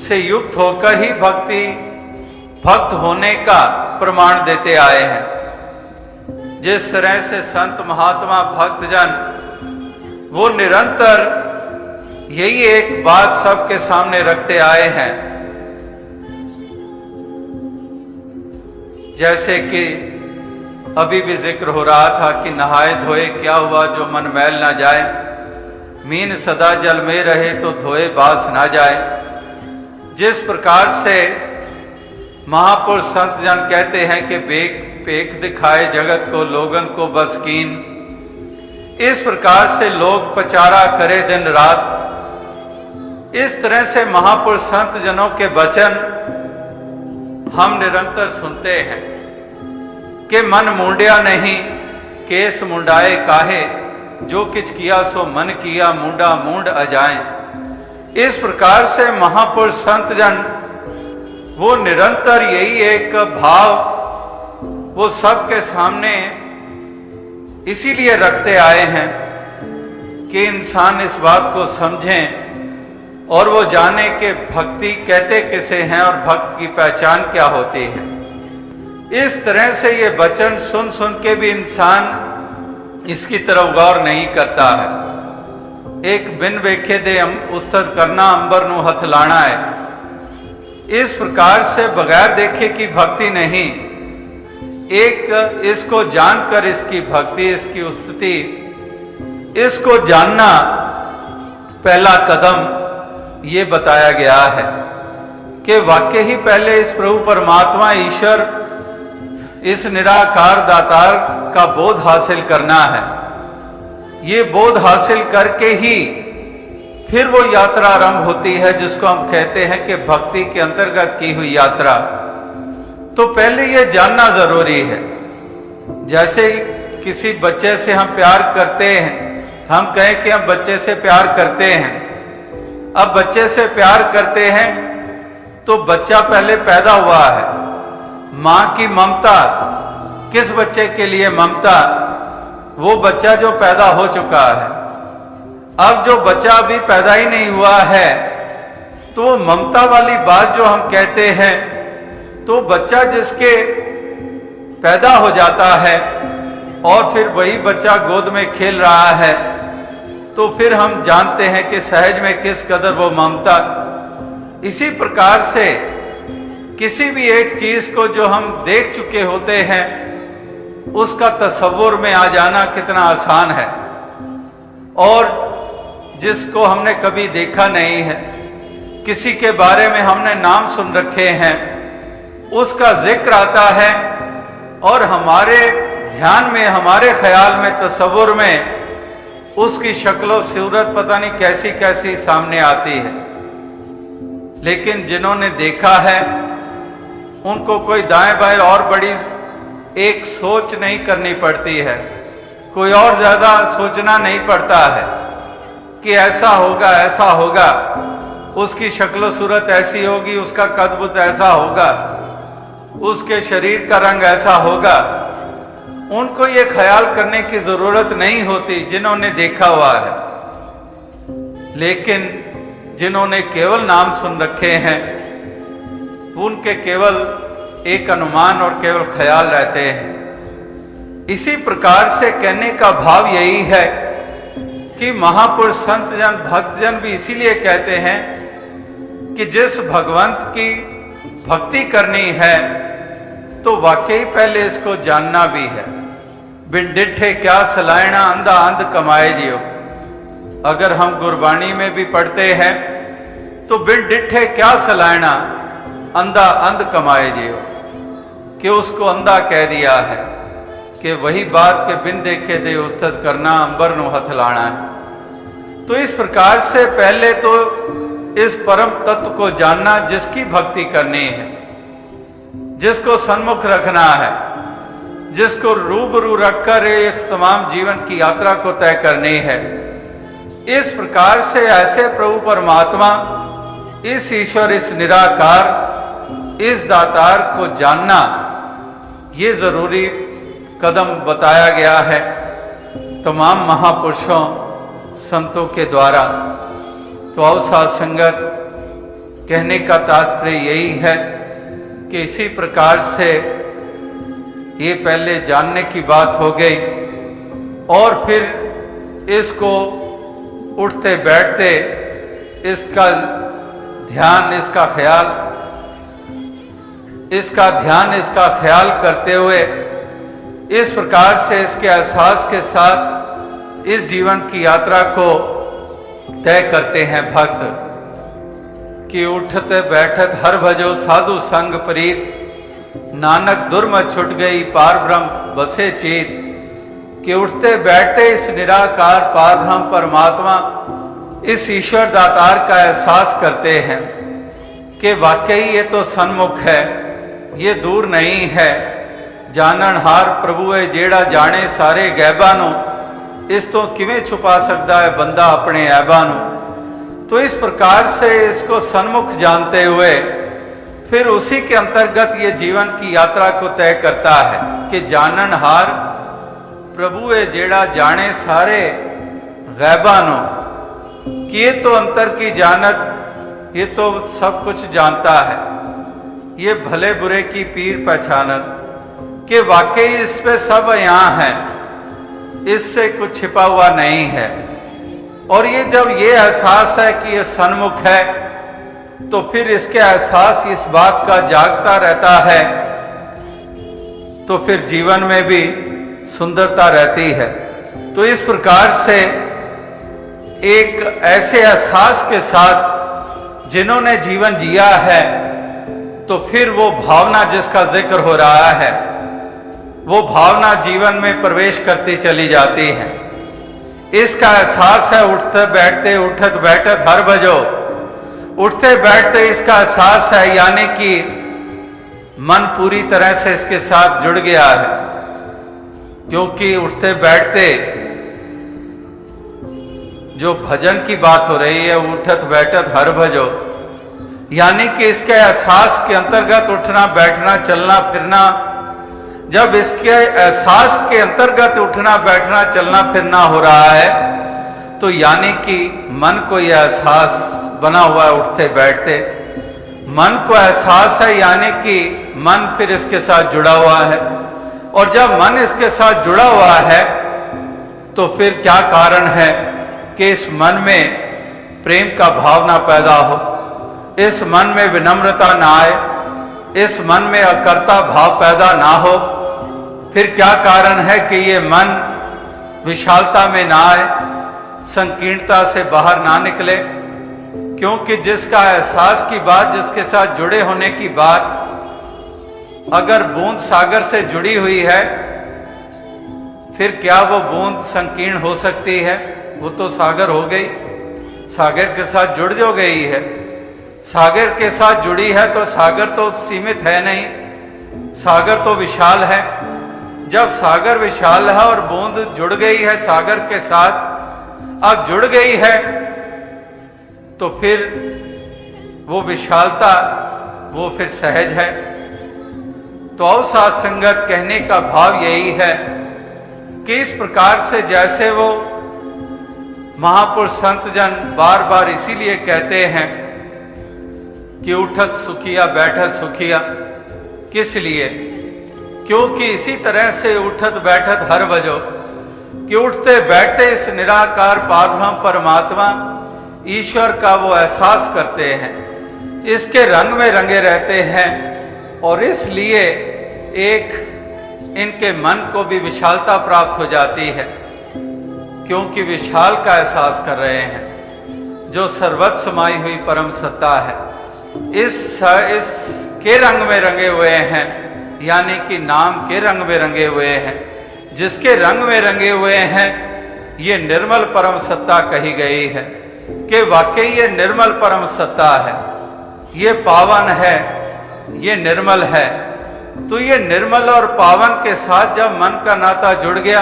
से युक्त होकर ही भक्त होने का प्रमाण देते आए हैं। जिस तरह से संत महात्मा भक्तजन वो निरंतर यही एक बात सबके सामने रखते आए हैं। जैसे कि अभी भी जिक्र हो रहा था कि नहाए धोए क्या हुआ जो मन मैल ना जाए, मीन सदा जल में रहे तो धोए बास ना जाए। जिस प्रकार से महापुरुष संत जन कहते हैं कि पेख दिखाए जगत को लोगन को बस कीन, इस प्रकार से लोग पचारा करे दिन रात। इस तरह से महापुरुष संत जनों के वचन हम निरंतर सुनते हैं कि मन मुंडिया नहीं केस मुंडाए काहे, जो किछ किया सो मन किया मुंडा मूंड अजाए। इस प्रकार से महापुरुष संत जन वो निरंतर यही एक भाव वो सबके सामने इसीलिए रखते आए हैं कि इंसान इस बात को समझें और वो जाने कि भक्ति कहते किसे हैं और भक्त की पहचान क्या होती है। इस तरह से ये वचन सुन सुन के भी इंसान इसकी तरफ गौर नहीं करता है। एक बिन वेखे दे उस्तद करना अंबर नु हथ लाना है। इस प्रकार से बगैर देखे की भक्ति नहीं, एक इसको जानकर इसकी भक्ति, इसकी उस्तति, इसको जानना पहला कदम ये बताया गया है कि वाकई ही पहले इस प्रभु परमात्मा ईश्वर, इस निराकार दातार का बोध हासिल करना है। ये बोध हासिल करके ही फिर वो यात्रा आरंभ होती है जिसको हम कहते हैं कि भक्ति के अंतर्गत की हुई यात्रा। तो पहले ये जानना जरूरी है। जैसे किसी बच्चे से हम प्यार करते हैं, हम कहें कि हम बच्चे से प्यार करते हैं। अब बच्चे से प्यार करते हैं तो बच्चा पहले पैदा हुआ है, मां की ममता, किस बच्चे के लिए ममता, वो बच्चा जो पैदा हो चुका है। अब जो बच्चा अभी पैदा ही नहीं हुआ है तो वो ममता वाली बात जो हम कहते हैं, तो बच्चा जिसके पैदा हो जाता है और फिर वही बच्चा गोद में खेल रहा है, तो फिर हम जानते हैं कि सहज में किस कदर वो ममता। इसी प्रकार से किसी भी एक चीज को जो हम देख चुके होते हैं उसका तसव्वुर में आ जाना कितना आसान है, और जिसको हमने कभी देखा नहीं है, किसी के बारे में हमने नाम सुन रखे हैं, उसका जिक्र आता है और हमारे ध्यान में, हमारे ख्याल में, तसव्वुर में उसकी शक्ल सूरत पता नहीं कैसी कैसी सामने आती है। लेकिन जिन्होंने देखा है उनको कोई दाएं बाएं और बड़ी एक सोच नहीं करनी पड़ती है, कोई और ज्यादा सोचना नहीं पड़ता है कि ऐसा होगा, ऐसा होगा, उसकी शक्ल सूरत ऐसी होगी, उसका कद बुत ऐसा होगा, उसके शरीर का रंग ऐसा होगा। उनको ये ख्याल करने की जरूरत नहीं होती जिन्होंने देखा हुआ है। लेकिन जिन्होंने केवल नाम सुन रखे हैं उनके केवल एक अनुमान और केवल ख्याल रहते हैं। इसी प्रकार से कहने का भाव यही है कि महापुरुष संत जन, भक्त जन भी इसीलिए कहते हैं कि जिस भगवंत की भक्ति करनी है तो वाकई पहले इसको जानना भी है। बिन डिठे क्या सलायना अंधा अंध कमाए जियो। अगर हम गुरबाणी में भी पढ़ते हैं तो बिन डिठे क्या सलायना अंधा अंध कमाए जियो, कि उसको अंधा कह दिया है कि वही बात के बिन देखे दे उस्तद करना अंबर नु हथ लाना है। तो इस प्रकार से पहले तो इस परम तत्व को जानना जिसकी भक्ति करनी है, जिसको सन्मुख रखना है, जिसको रूबरू रखकर इस तमाम जीवन की यात्रा को तय करनी है। इस प्रकार से ऐसे प्रभु परमात्मा, इस ईश्वर, इस निराकार, इस दातार को जानना ये जरूरी कदम बताया गया है तमाम महापुरुषों, संतों के द्वारा। तो अवसाद संगत, कहने का तात्पर्य यही है कि इसी प्रकार से ये पहले जानने की बात हो गई और फिर इसको उठते बैठते इसका ध्यान, इसका ख्याल करते हुए इस प्रकार से इसके एहसास के साथ इस जीवन की यात्रा को तय करते हैं भक्त कि उठत बैठत हर भजो साधु संग प्रीत, नानक दुर्मत छुट गई पार ब्रह्म बसे चेत। कि उठते बैठते इस निराकार पार ब्रह्म परमात्मा, इस ईश्वर दातार का एहसास करते हैं कि वाकई ये तो सन्मुख है, ये दूर नहीं है। जाननहार प्रभु है जेड़ा जाने सारे गैबा नू, इस तो किवें छुपा सकता है बंदा अपने ऐबा नू। तो इस प्रकार से इसको सन्मुख जानते हुए फिर उसी के अंतर्गत ये जीवन की यात्रा को तय करता है कि जाननहार प्रभु है जेड़ा जाने सारे गैबा नू, कि ये तो अंतर की जानत, ये तो सब कुछ जानता है, ये भले बुरे की पीर पहचानत, कि वाकई इस पे सब यहाँ है, इससे कुछ छिपा हुआ नहीं है। और ये जब ये एहसास है कि ये सन्मुख है, तो फिर इसके एहसास इस बात का जागता रहता है, तो फिर जीवन में भी सुंदरता रहती है। तो इस प्रकार से एक ऐसे एहसास के साथ जिन्होंने जीवन जिया है, तो फिर वो भावना जिसका जिक्र हो रहा है, वो भावना जीवन में प्रवेश करती चली जाती है। इसका एहसास है उठते बैठते, उठत बैठत हर बजो। उठते बैठते इसका एहसास है, यानी कि मन पूरी तरह से इसके साथ जुड़ गया है, क्योंकि उठते बैठते जो भजन की बात हो रही है, उठत बैठत हर भजो, यानी कि इसके एहसास के अंतर्गत उठना बैठना चलना फिरना, जब इसके एहसास के अंतर्गत उठना बैठना चलना फिरना हो रहा है, तो यानी कि मन को यह एहसास बना हुआ है उठते बैठते, मन को एहसास है, यानी कि मन फिर इसके साथ जुड़ा हुआ है। और जब मन इसके साथ जुड़ा हुआ है, तो फिर क्या कारण है कि इस मन में प्रेम का भावना पैदा हो, इस मन में विनम्रता ना आए, इस मन में अकर्ता भाव पैदा ना हो। फिर क्या कारण है कि ये मन विशालता में ना आए, संकीर्णता से बाहर ना निकले, क्योंकि जिसका एहसास की बात, जिसके साथ जुड़े होने की बात अगर बूंद सागर से जुड़ी हुई है, फिर क्या वो बूंद संकीर्ण हो सकती है? वो तो सागर हो गई, सागर के साथ जुड़ जो गई है। सागर के साथ जुड़ी है तो सागर तो सीमित है नहीं, सागर तो विशाल है। जब सागर विशाल है और बूंद जुड़ गई है सागर के साथ, अब जुड़ गई है, तो फिर वो विशालता वो फिर सहज है। तो अवसाद संगत कहने का भाव यही है कि इस प्रकार से जैसे वो महापुरुष संत जन बार बार इसीलिए कहते हैं कि उठत सुखिया बैठत सुखिया, किस लिए? क्योंकि इसी तरह से उठत बैठत हर बजो, कि उठते बैठते इस निराकार पारब्रह्म परमात्मा ईश्वर का वो एहसास करते हैं, इसके रंग में रंगे रहते हैं, और इसलिए एक इनके मन को भी विशालता प्राप्त हो जाती है, क्योंकि विशाल का एहसास कर रहे हैं, जो सर्वत्र समाई हुई परम सत्ता है, इसके रंग में रंगे हुए हैं, यानी कि नाम के रंग में रंगे हुए हैं। जिसके रंग में रंगे हुए हैं, ये निर्मल परम सत्ता कही गई है कि वाकई ये निर्मल परम सत्ता है, ये पावन है, ये निर्मल है। तो ये निर्मल और पावन के साथ जब मन का नाता जुड़ गया,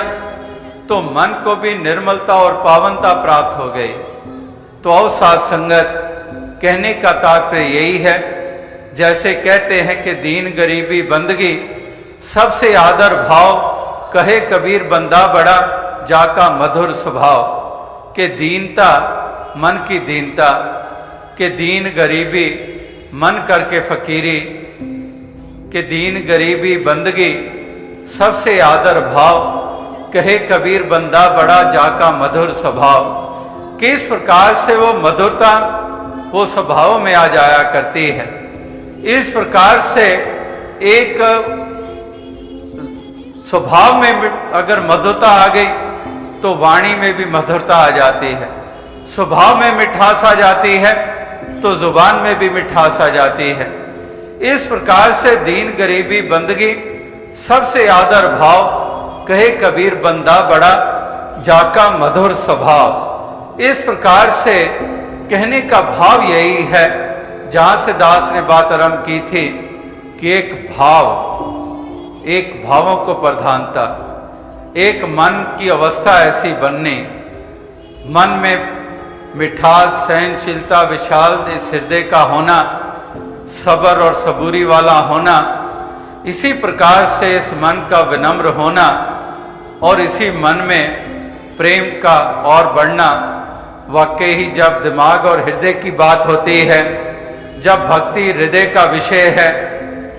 तो मन को भी निर्मलता और पावनता प्राप्त हो गई। तो अवसाद संगत कहने का तात्पर्य यही है, जैसे कहते हैं कि दीन गरीबी बंदगी सबसे आदर भाव, कहे कबीर बंदा बड़ा जाका मधुर स्वभाव। के दीनता मन की दीनता, के दीन गरीबी मन करके फकीरी, के दीन गरीबी बंदगी सबसे आदर भाव, कहे कबीर बंदा बड़ा जाका मधुर स्वभाव। किस प्रकार से वो मधुरता वो स्वभाव में आ जाया करती है। इस प्रकार से एक स्वभाव में अगर मधुरता आ गई तो वाणी में भी मधुरता आ जाती है। स्वभाव में मिठास आ जाती है तो जुबान में भी मिठास आ जाती है। इस प्रकार से दीन गरीबी बंदगी सबसे आदर भाव, कहे कबीर बंदा बड़ा जाका मधुर स्वभाव। इस प्रकार से कहने का भाव यही है, जहां से दास ने बात आरंभ की थी कि एक भावों को प्रधानता, एक मन की अवस्था ऐसी बननी, मन में मिठास, सहनशीलता, विशाल इस हृदय का होना, सब्र और सबूरी वाला होना, इसी प्रकार से इस मन का विनम्र होना और इसी मन में प्रेम का और बढ़ना। वाकई ही जब दिमाग और हृदय की बात होती है, जब भक्ति हृदय का विषय है,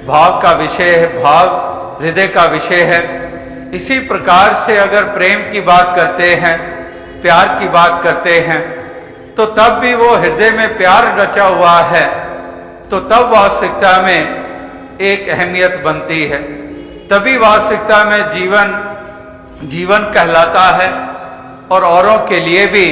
भाव का विषय है, भाव हृदय का विषय है, इसी प्रकार से अगर प्रेम की बात करते हैं, प्यार की बात करते हैं, तो तब भी वो हृदय में प्यार रचा हुआ है, तो तब वास्तविकता में एक अहमियत बनती है। तभी वास्तविकता में जीवन कहलाता है और औरों के लिए भी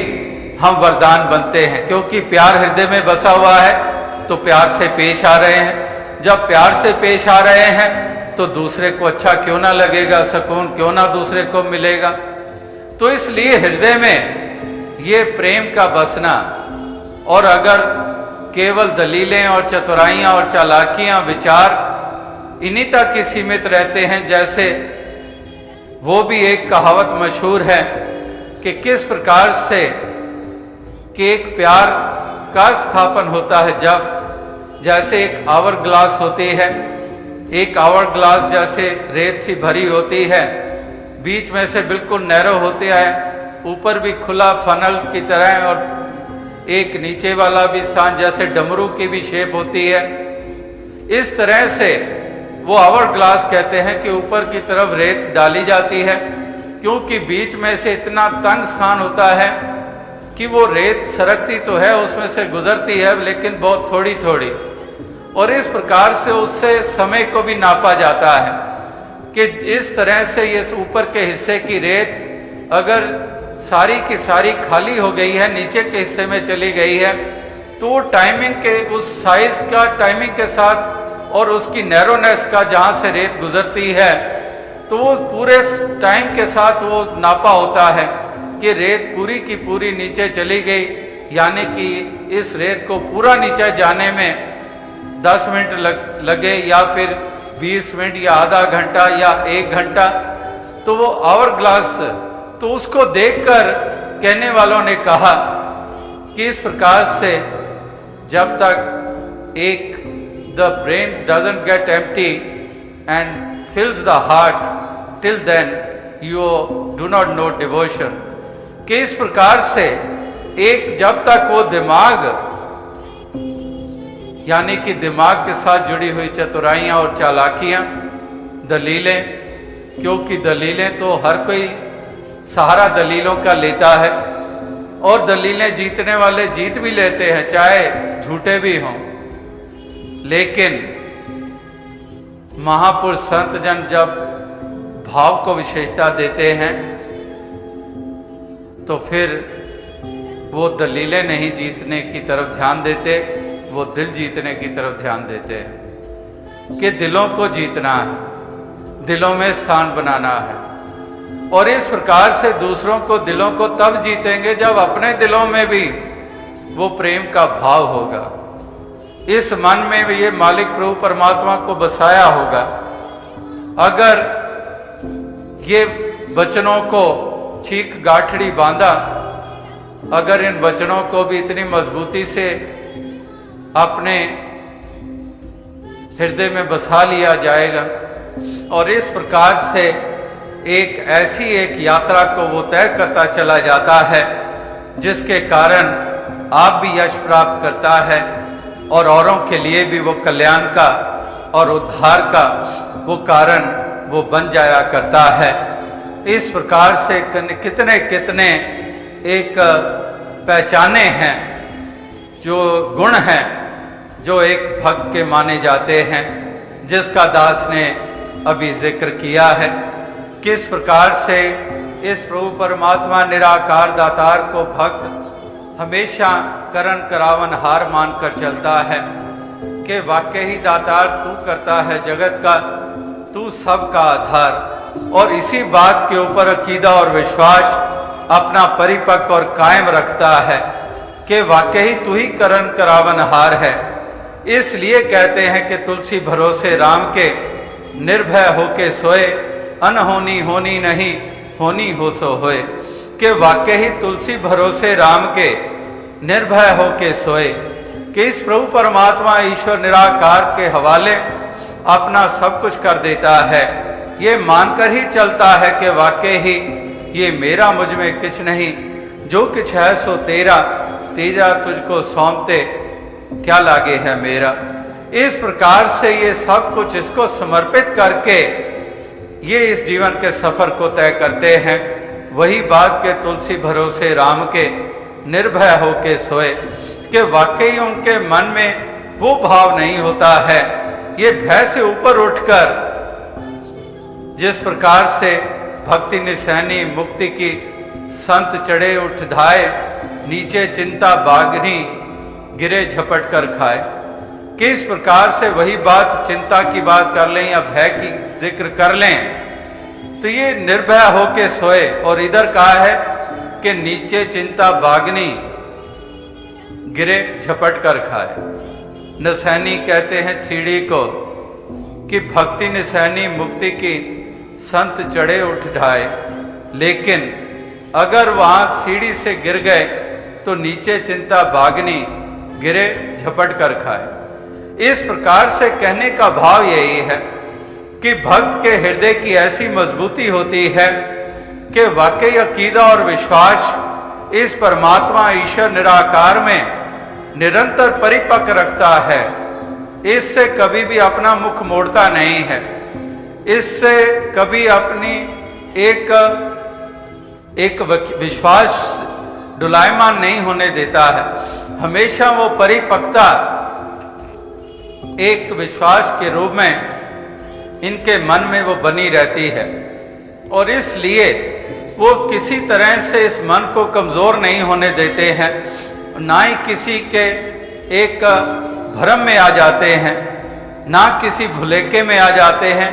हम वरदान बनते हैं, क्योंकि प्यार हृदय में बसा हुआ है तो प्यार से पेश आ रहे हैं। जब प्यार से पेश आ रहे हैं तो दूसरे को अच्छा क्यों ना लगेगा, सुकून क्यों ना दूसरे को मिलेगा। तो इसलिए हृदय में ये प्रेम का बसना, और अगर केवल दलीलें और चतुराइयां और चालाकियां, विचार इन्हीं तक ही सीमित रहते हैं, जैसे वो भी एक कहावत मशहूर है कि किस प्रकार से कि एक प्यार का स्थापन होता है, जब जैसे एक आवर ग्लास होती है, एक आवर ग्लास जैसे रेत सी भरी होती है, बीच में से बिल्कुल नैरो होते है, ऊपर भी खुला फनल की तरह, और एक नीचे वाला भी स्थान जैसे डमरू की भी शेप होती है। इस तरह से वो आवर ग्लास कहते हैं कि ऊपर की तरफ रेत डाली जाती है, क्योंकि बीच में से इतना तंग स्थान होता है कि वो रेत सरकती तो है, उसमें से गुजरती है, लेकिन बहुत थोड़ी थोड़ी, और इस प्रकार से उससे समय को भी नापा जाता है कि इस तरह से इस ऊपर के हिस्से की रेत अगर सारी की सारी खाली हो गई है, नीचे के हिस्से में चली गई है, तो वो टाइमिंग के उस साइज का टाइमिंग के साथ और उसकी नैरोनेस का जहां से रेत गुजरती है, तो वो पूरे टाइम के साथ वो नापा होता है कि रेत पूरी की पूरी नीचे चली गई, यानी कि इस रेत को पूरा नीचे जाने में 10 मिनट लगे या फिर 20 मिनट या आधा घंटा या 1 घंटा। तो वो आवर ग्लास, तो उसको देखकर कहने वालों ने कहा कि इस प्रकार से जब तक एक the brain doesn't get empty and fills the heart, till then you do not know devotion. कि इस प्रकार से एक जब तक वो दिमाग, यानी कि दिमाग के साथ जुड़ी हुई चतुराइयां और चालाकियां, दलीलें, क्योंकि दलीलें तो हर कोई सहारा दलीलों का लेता है, और दलीलें जीतने वाले जीत भी लेते हैं, चाहे झूठे भी हों, लेकिन महापुरुष संत जन जब भाव को विशेषता देते हैं तो फिर वो दलीलें नहीं जीतने की तरफ ध्यान देते, वो दिल जीतने की तरफ ध्यान देते हैं कि दिलों को जीतना है, दिलों में स्थान बनाना है। और इस प्रकार से दूसरों को, दिलों को तब जीतेंगे जब अपने दिलों में भी वो प्रेम का भाव होगा, इस मन में भी ये मालिक प्रभु परमात्मा को बसाया होगा। अगर ये वचनों को चीख गाठड़ी बांधा, अगर इन वचनों को भी इतनी मजबूती से अपने हृदय में बसा लिया जाएगा, और इस प्रकार से एक ऐसी एक यात्रा को वो तय करता चला जाता है जिसके कारण आप भी यश प्राप्त करता है और औरों के लिए भी वो कल्याण का और उद्धार का वो कारण वो बन जाया करता है। इस प्रकार से कितने कितने एक पहचाने हैं जो गुण हैं जो एक भक्त के माने जाते हैं, जिसका दास ने अभी जिक्र किया है। किस प्रकार से इस प्रभु परमात्मा निराकार दातार को भक्त हमेशा करण करावन हार मानकर चलता है कि वाकई ही दातार तू करता है जगत का, तू सबका आधार। और इसी बात के ऊपर अकीदा और विश्वास अपना परिपक्व और कायम रखता है कि वाकई तू ही करण करावन हार है। इसलिए कहते हैं कि तुलसी भरोसे राम के, निर्भय होके सोए, अनहोनी होनी नहीं, होनी हो सो होए। कि वाकई ही तुलसी भरोसे राम के, निर्भय होके सोए, कि इस प्रभु परमात्मा ईश्वर निराकार के हवाले अपना सब कुछ कर देता है। ये मानकर ही चलता है कि वाकई ही ये मेरा, मुझ में कुछ नहीं, जो कुछ है सो तेरा, तेरा तुझको सौंपते क्या लागे है मेरा। इस प्रकार से ये सब कुछ इसको समर्पित करके ये इस जीवन के सफर को तय करते हैं। वही बात के तुलसी भरोसे राम के, निर्भय होके सोए, कि वाकई उनके मन में वो भाव नहीं होता है। ये भय से ऊपर उठकर जिस प्रकार से भक्ति निसैनी मुक्ति की संत चढ़े उठ धाए, नीचे चिंता बागनी गिरे झपट कर खाए। किस प्रकार से वही बात चिंता की बात कर लें या भय की जिक्र कर लें, तो ये निर्भय होके सोए। और इधर कहा है कि नीचे चिंता बागनी गिरे झपट कर खाए। निसैनी कहते हैं सीढ़ी को कि भक्ति निसैनी मुक्ति की संत चढ़े उठ ढाए, लेकिन अगर वहां सीढ़ी से गिर गए तो नीचे चिंता बागनी गिरे झपट कर खाए। इस प्रकार से कहने का भाव यही है कि भक्त के हृदय की ऐसी मजबूती होती है कि वाकई अकीदा और विश्वास इस परमात्मा ईश्वर निराकार में निरंतर परिपक्व रखता है। इससे कभी भी अपना मुख मोड़ता नहीं है, इससे कभी अपनी एक विश्वास डुलायमान नहीं होने देता है। हमेशा वो परिपक्वता एक विश्वास के रूप में इनके मन में वो बनी रहती है, और इसलिए वो किसी तरह से इस मन को कमजोर नहीं होने देते हैं, ना ही किसी के एक भ्रम में आ जाते हैं, ना किसी भुलेखे में आ जाते हैं,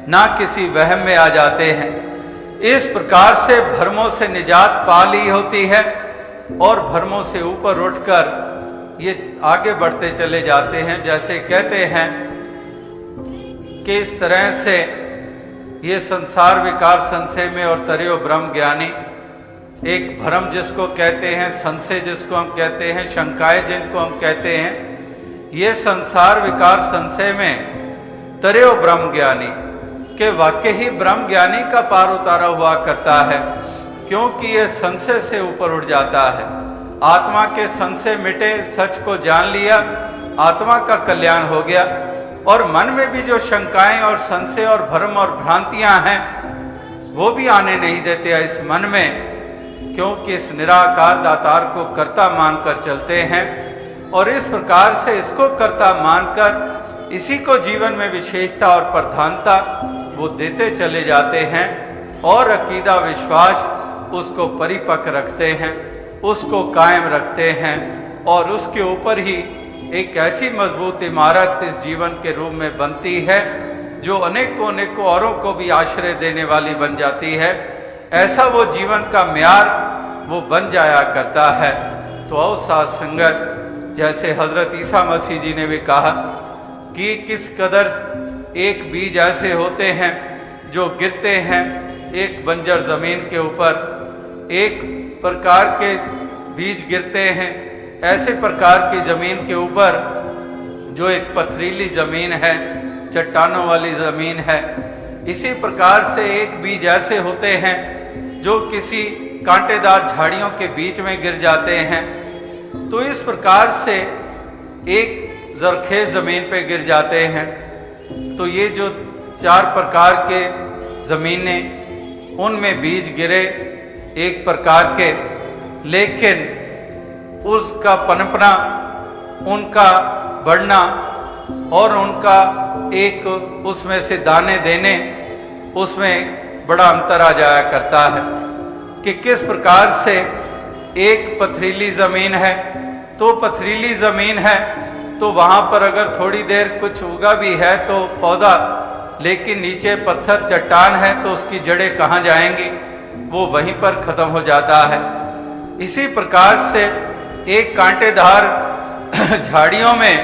ना किसी वहम में आ जाते हैं। इस प्रकार से भ्रमों से निजात पा ली होती है और भ्रमों से ऊपर उठकर ये आगे बढ़ते चले जाते हैं। जैसे कहते हैं कि इस तरह से ये संसार विकार संशय में और तरियो ब्रह्म ज्ञानी, एक भ्रम जिसको कहते हैं, संशय जिसको हम कहते हैं, शंकाएं जिनको हम कहते हैं, ये संसार विकार संशय में तरियो ब्रह्म ज्ञानी के वाकई ही ब्रह्म ज्ञानी का पार उतारा हुआ करता है, क्योंकि ये संशय से ऊपर उठ जाता है। आत्मा के संशय मिटे, सच को जान लिया, आत्मा का कल्याण हो गया। और मन में भी जो शंकाएं और संशय और भ्रम और भ्रांतियां हैं वो भी आने नहीं देते इस मन में, क्योंकि इस निराकार दातार को कर्ता मानकर चलते हैं। और इस प्रकार से इसको कर्ता मानकर इसी को जीवन में विशेषता और प्रधानता वो देते चले जाते हैं, और अकीदा विश्वास उसको परिपक्व रखते हैं, उसको कायम रखते हैं, और उसके ऊपर ही एक ऐसी मजबूत इमारत इस जीवन के रूप में बनती है जो अनेकों अनेकों औरों को भी आश्रय देने वाली बन जाती है। ऐसा वो जीवन का म्यार वो बन जाया करता है। तो आओ साथ संगत, जैसे हजरत ईसा मसीह जी ने भी कहा कि किस कदर एक बीज ऐसे होते हैं जो गिरते हैं एक बंजर जमीन के ऊपर, एक प्रकार के बीज गिरते हैं ऐसे प्रकार की जमीन के ऊपर जो एक पथरीली जमीन है, चट्टानों वाली जमीन है। इसी प्रकार से एक बीज ऐसे होते हैं जो किसी कांटेदार झाड़ियों के बीच में गिर जाते हैं। तो इस प्रकार से एक जरखेज जमीन पे गिर जाते हैं। तो ये जो चार प्रकार के जमीनें, उनमें बीज गिरे एक प्रकार के, लेकिन उसका पनपना उनका बढ़ना और उनका एक उसमें से दाने देने, उसमें बड़ा अंतर आ जाया करता है कि किस प्रकार से एक पथरीली ज़मीन है, तो पथरीली ज़मीन है तो वहाँ पर अगर थोड़ी देर कुछ उगा भी है तो पौधा, लेकिन नीचे पत्थर चट्टान है तो उसकी जड़ें कहाँ जाएंगी, वो वहीं पर ख़त्म हो जाता है। इसी प्रकार से एक कांटेदार झाड़ियों में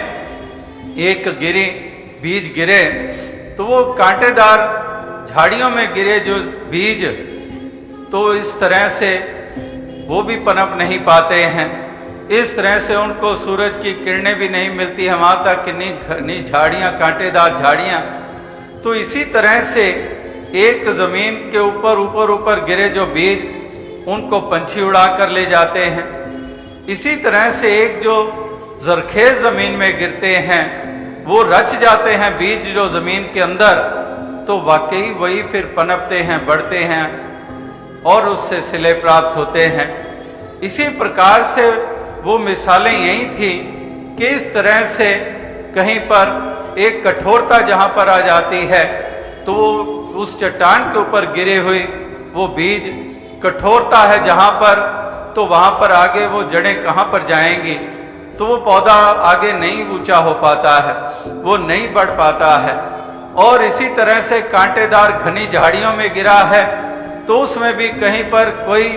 एक बीज गिरे तो वो कांटेदार झाड़ियों में गिरे जो बीज, तो इस तरह से वो भी पनप नहीं पाते हैं। इस तरह से उनको सूरज की किरणें भी नहीं मिलती है, वहाँ तक कितनी झाड़ियाँ, कांटेदार झाड़ियाँ। तो इसी तरह से एक ज़मीन के ऊपर गिरे जो बीज, उनको पंछी उड़ा कर ले जाते हैं। इसी तरह से एक जो जरखेज ज़मीन में गिरते हैं, वो रच जाते हैं बीज जो ज़मीन के अंदर, तो वाकई वही फिर पनपते हैं, बढ़ते हैं और उससे सिले प्राप्त होते हैं। इसी प्रकार से वो मिसालें यही थी कि इस तरह से कहीं पर एक कठोरता जहाँ पर आ जाती है तो उस चट्टान के ऊपर गिरे हुए वो बीज, कठोरता है जहाँ पर, तो वहाँ पर आगे वो जड़ें कहाँ पर जाएंगी, तो वो पौधा आगे नहीं ऊंचा हो पाता है, वो नहीं बढ़ पाता है। और इसी तरह से कांटेदार घनी झाड़ियों में गिरा है तो उसमें भी कहीं पर कोई,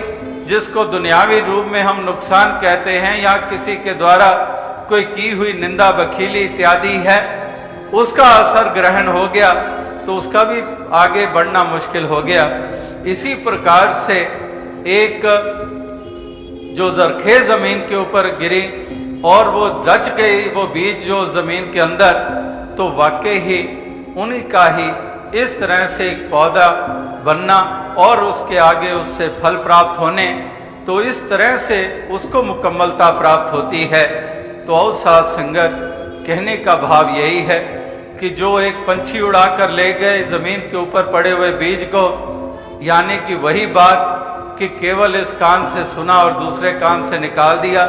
जिसको दुनियावी रूप में हम नुकसान कहते हैं या किसी के द्वारा कोई की हुई निंदा, बखीली इत्यादि है, उसका असर ग्रहण हो गया तो उसका भी आगे बढ़ना मुश्किल हो गया। इसी प्रकार से एक जो जरखेज ज़मीन के ऊपर गिरी और वो रच गई वो बीज जो ज़मीन के अंदर, तो वाकई ही उन्हीं का ही इस तरह से एक पौधा बनना और उसके आगे उससे फल प्राप्त होने, तो इस तरह से उसको मुकम्मलता प्राप्त होती है। तो और साथ संगत कहने का भाव यही है कि जो एक पंछी उड़ा कर ले गए ज़मीन के ऊपर पड़े हुए बीज को, यानी कि वही बात कि केवल इस कान से सुना और दूसरे कान से निकाल दिया,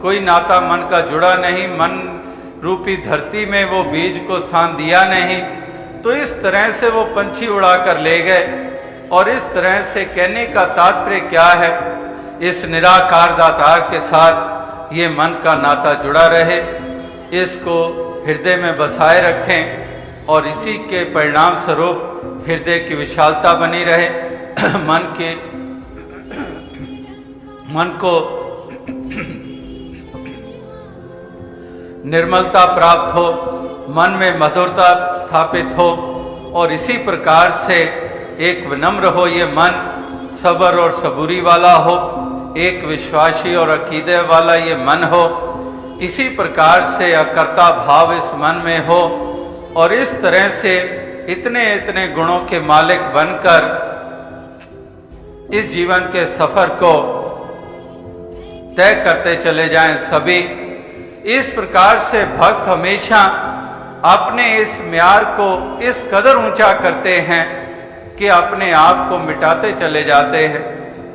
कोई नाता मन का जुड़ा नहीं, मन रूपी धरती में वो बीज को स्थान दिया नहीं, तो इस तरह से वो पंछी उड़ा कर ले गए। और इस तरह से कहने का तात्पर्य क्या है, इस निराकार दातार के साथ ये मन का नाता जुड़ा रहे, इसको हृदय में बसाए रखें और इसी के परिणाम स्वरूप हृदय की विशालता बनी रहे, मन को निर्मलता प्राप्त हो, मन में मधुरता स्थापित हो और इसी प्रकार से एक विनम्र हो ये मन, सब्र और सबूरी वाला हो, एक विश्वासी और अकीदे वाला ये मन हो। इसी प्रकार से अकर्ता भाव इस मन में हो और इस तरह से इतने इतने गुणों के मालिक बनकर इस जीवन के सफर को तय करते चले जाएं सभी। इस प्रकार से भक्त हमेशा अपने इस म्यार को इस कदर ऊंचा करते हैं कि अपने आप को मिटाते चले जाते हैं,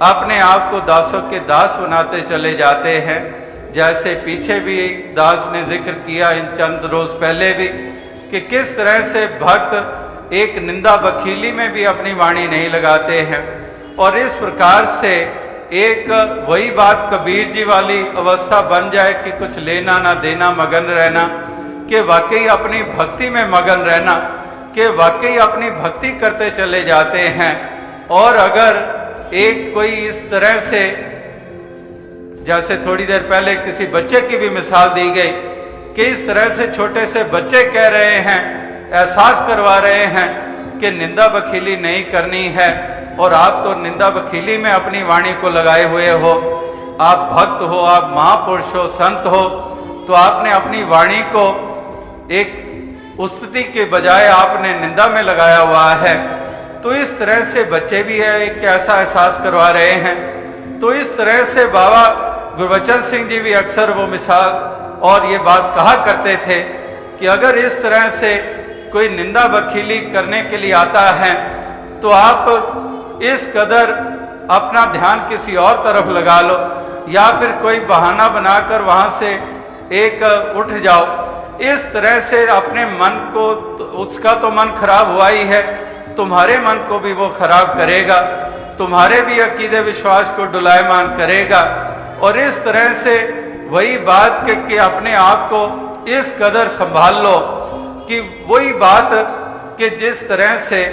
अपने आप को दासों के दास बनाते चले जाते हैं। जैसे पीछे भी दास ने जिक्र किया इन चंद रोज पहले भी कि किस तरह से भक्त एक निंदा बखीली में भी अपनी वाणी नहीं लगाते हैं। और इस प्रकार से एक वही बात कबीर जी वाली अवस्था बन जाए कि कुछ लेना ना देना, मगन रहना, कि वाकई अपनी भक्ति में मगन रहना, कि वाकई अपनी भक्ति करते चले जाते हैं। और अगर एक कोई इस तरह से, जैसे थोड़ी देर पहले किसी बच्चे की भी मिसाल दी गई कि इस तरह से छोटे से बच्चे कह रहे हैं, एहसास करवा रहे हैं कि निंदा बखीली नहीं करनी है, और आप तो निंदा बखीली में अपनी वाणी को लगाए हुए हो। आप भक्त हो, आप महापुरुष हो, संत हो, तो आपने अपनी वाणी को एक उस्तति के बजाय आपने निंदा में लगाया हुआ है। तो इस तरह से बच्चे भी है एक ऐसा एहसास करवा रहे हैं। तो इस तरह से बाबा गुरबचन सिंह जी भी अक्सर वो मिसाल और ये बात कहा करते थे कि अगर इस तरह से कोई निंदा बखीली करने के लिए आता है तो आप इस कदर अपना ध्यान किसी और तरफ लगा लो, या फिर कोई बहाना बनाकर वहां से एक उठ जाओ। इस तरह से अपने मन को, उसका तो मन खराब हुआ ही है, तुम्हारे मन को भी वो खराब करेगा, तुम्हारे भी अकीदे विश्वास को डुलायमान करेगा। और इस तरह से वही बात कि अपने आप को इस कदर संभाल लो कि वही बात कि जिस तरह से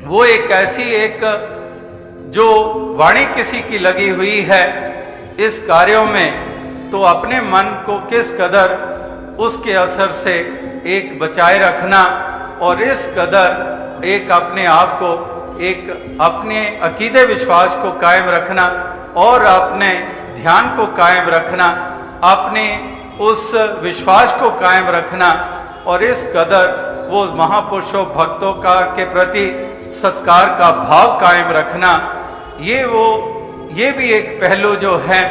वो एक ऐसी एक जो वाणी किसी की लगी हुई है इस कार्यों में, तो अपने मन को किस कदर उसके असर से एक बचाए रखना और इस कदर एक अपने आप को, एक अपने अकीदे विश्वास को कायम रखना और अपने ध्यान को कायम रखना, अपने उस विश्वास को कायम रखना और इस कदर वो महापुरुषों भक्तों का के प्रति सत्कार का भाव कायम रखना। ये भी एक पहलू जो है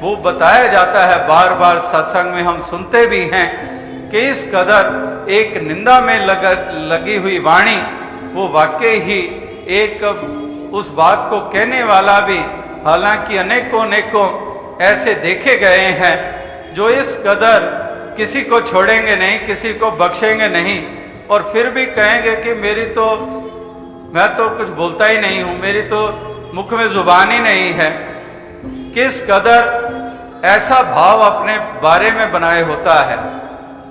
वो बताया जाता है, बार बार सत्संग में हम सुनते भी हैं कि इस कदर एक निंदा में लगी हुई वाणी वो वाकई ही एक उस बात को कहने वाला भी, हालांकि अनेकों ऐसे देखे गए हैं जो इस कदर किसी को छोड़ेंगे नहीं, किसी को बख्शेंगे नहीं और फिर भी कहेंगे कि मैं तो कुछ बोलता ही नहीं हूं, मेरी तो मुख में जुबान ही नहीं है। किस कदर ऐसा भाव अपने बारे में बनाए होता है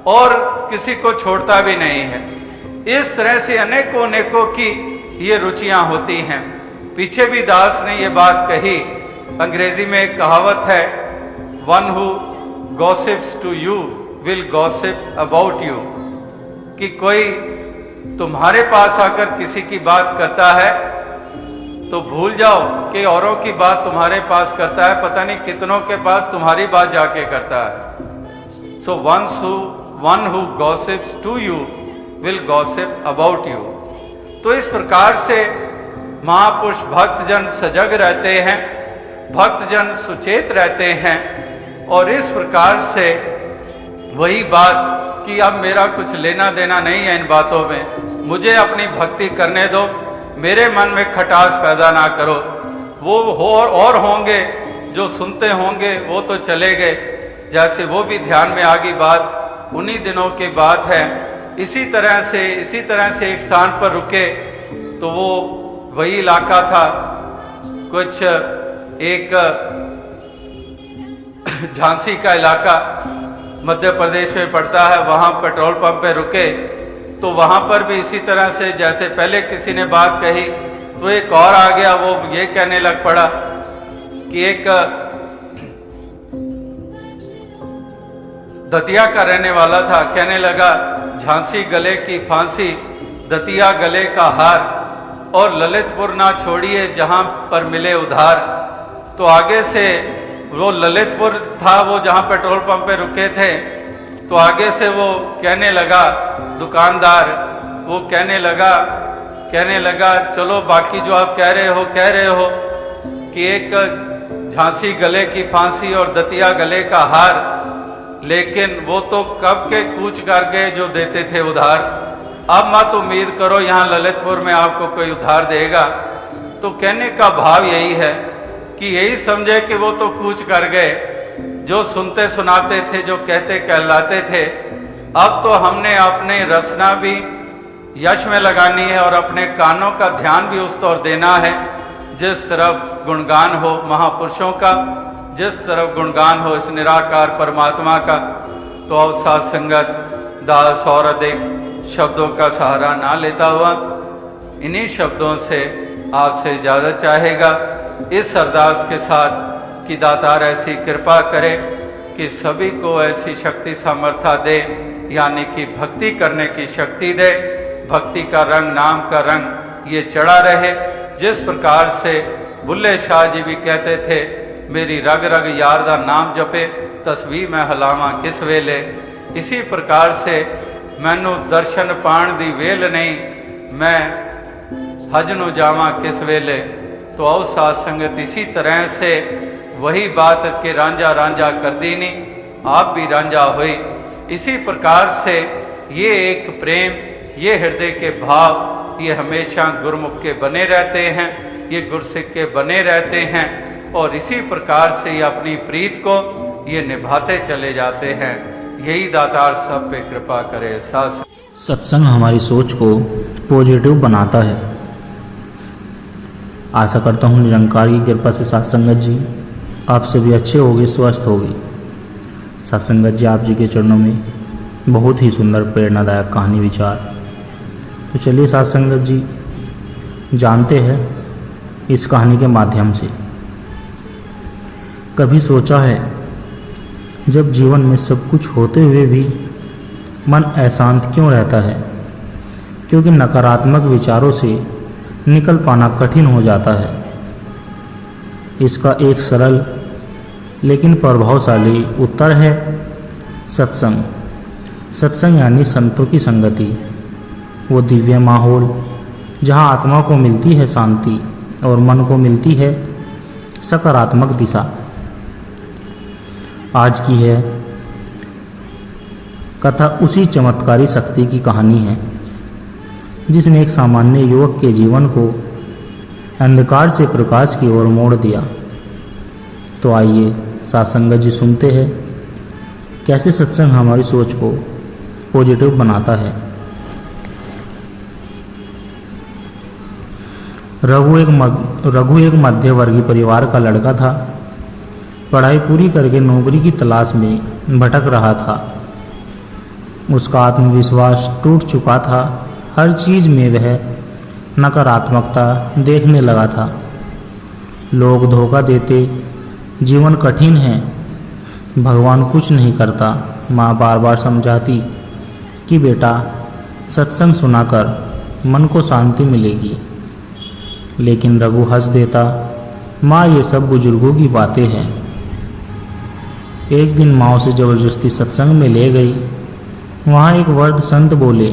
और किसी को छोड़ता भी नहीं है। इस तरह से अनेकों की ये रुचियां होती हैं। पीछे भी दास ने ये बात कही, अंग्रेजी में एक कहावत है, one who gossips to you will gossip about you, कि कोई तुम्हारे पास आकर किसी की बात करता है तो भूल जाओ कि औरों की बात तुम्हारे पास करता है, पता नहीं कितनों के पास तुम्हारी बात जाके करता है। So one who gossips to you will gossip about you. तो इस प्रकार से महापुरुष भक्तजन सजग रहते हैं, भक्तजन सुचेत रहते हैं और इस प्रकार से वही बात कि अब मेरा कुछ लेना देना नहीं है इन बातों में, मुझे अपनी भक्ति करने दो, मेरे मन में खटास पैदा ना करो। वो और होंगे जो सुनते होंगे वो तो चले गए, जैसे वो भी ध्यान में आ गई बात, उन्हीं दिनों की बात है। इसी तरह से एक स्थान पर रुके तो वो वही इलाका था, कुछ एक झांसी का इलाका मध्य प्रदेश में पड़ता है, वहां पेट्रोल पंप पे रुके तो वहां पर भी इसी तरह से जैसे पहले किसी ने बात कही तो एक और आ गया, वो ये कहने लग पड़ा कि एक दतिया का रहने वाला था, कहने लगा झांसी गले की फांसी, दतिया गले का हार और ललितपुर ना छोड़िए जहां पर मिले उधार। तो आगे से वो ललितपुर था, वो जहां पेट्रोल पंप पे रुके थे, तो आगे से वो कहने लगा, दुकानदार वो कहने लगा चलो बाकी जो आप कह रहे हो कि एक झांसी गले की फांसी और दतिया गले का हार, लेकिन वो तो कब के कूच कर गए जो देते थे उधार, अब मत उम्मीद करो यहाँ ललितपुर में आपको कोई उधार देगा। तो कहने का भाव यही है कि यही समझे कि वो तो कूच कर गए, जो सुनते सुनाते थे, जो कहते कहलाते थे। अब तो हमने अपने रचना भी यश में लगानी है और अपने कानों का ध्यान भी उस तरफ देना है जिस तरफ गुणगान हो महापुरुषों का, जिस तरफ गुणगान हो इस निराकार परमात्मा का। तो अब साथ संगत दास और अधिक शब्दों का सहारा ना लेता हुआ इन्हीं शब्दों से आपसे इजाजत चाहेगा, इस अरदास के साथ कि दातार ऐसी कृपा करे कि सभी को ऐसी शक्ति सामर्थ्य दे, यानी कि भक्ति करने की शक्ति दे, भक्ति का रंग, नाम का रंग ये चढ़ा रहे। जिस प्रकार से बुल्ले शाह जी भी कहते थे, मेरी रग रग यार दा नाम जपे, तस्वीर में हलावा किस वेले। इसी प्रकार से मैनू दर्शन पाण दी वेल नहीं, मैं हज नू जावा किस वेले। तो आओ साथ संगत इसी तरह से वही बात के रांझा रांझा कर दी नहीं, आप भी रांझा हुई। इसी प्रकार से ये एक प्रेम, ये हृदय के भाव, ये हमेशा गुरुमुख के बने रहते हैं, ये गुरसिख के बने रहते हैं। और इसी प्रकार से ये अपनी प्रीत को, ये निभाते चले जाते हैं। यही दातार सब पे कृपा करे। सत्संग हमारी सोच को पॉजिटिव बनाता है। आशा करता हूँ निरंकार की कृपा से सत्संगत जी आप सभी अच्छे होगे, स्वस्थ होगे। सत्संगत जी आप जी के चरणों में बहुत ही सुंदर प्रेरणादायक कहानी विचार। तो चलिए सत्संगत जी जानते हैं इस कहानी के माध्यम से। कभी सोचा है जब जीवन में सब कुछ होते हुए भी मन अशांत क्यों रहता है? क्योंकि नकारात्मक विचारों से निकल पाना कठिन हो जाता है। इसका एक सरल लेकिन प्रभावशाली उत्तर है सत्संग। सत्संग यानी संतों की संगति, वो दिव्य माहौल जहाँ आत्मा को मिलती है शांति और मन को मिलती है सकारात्मक दिशा। आज की है कथा उसी चमत्कारी शक्ति की कहानी है जिसने एक सामान्य युवक के जीवन को अंधकार से प्रकाश की ओर मोड़ दिया। तो आइए सत्संगत जी सुनते हैं कैसे सत्संग हमारी सोच को पॉजिटिव बनाता है। रघु एक मध्य वर्गीय परिवार का लड़का था। पढ़ाई पूरी करके नौकरी की तलाश में भटक रहा था। उसका आत्मविश्वास टूट चुका था। हर चीज़ में वह नकारात्मकता देखने लगा था। लोग धोखा देते, जीवन कठिन है, भगवान कुछ नहीं करता। माँ बार बार समझाती कि बेटा सत्संग सुनाकर मन को शांति मिलेगी, लेकिन रघु हंस देता, माँ ये सब बुजुर्गों की बातें हैं। एक दिन माँ उसे जबरदस्ती सत्संग में ले गई। वहाँ एक वृद्ध संत बोले,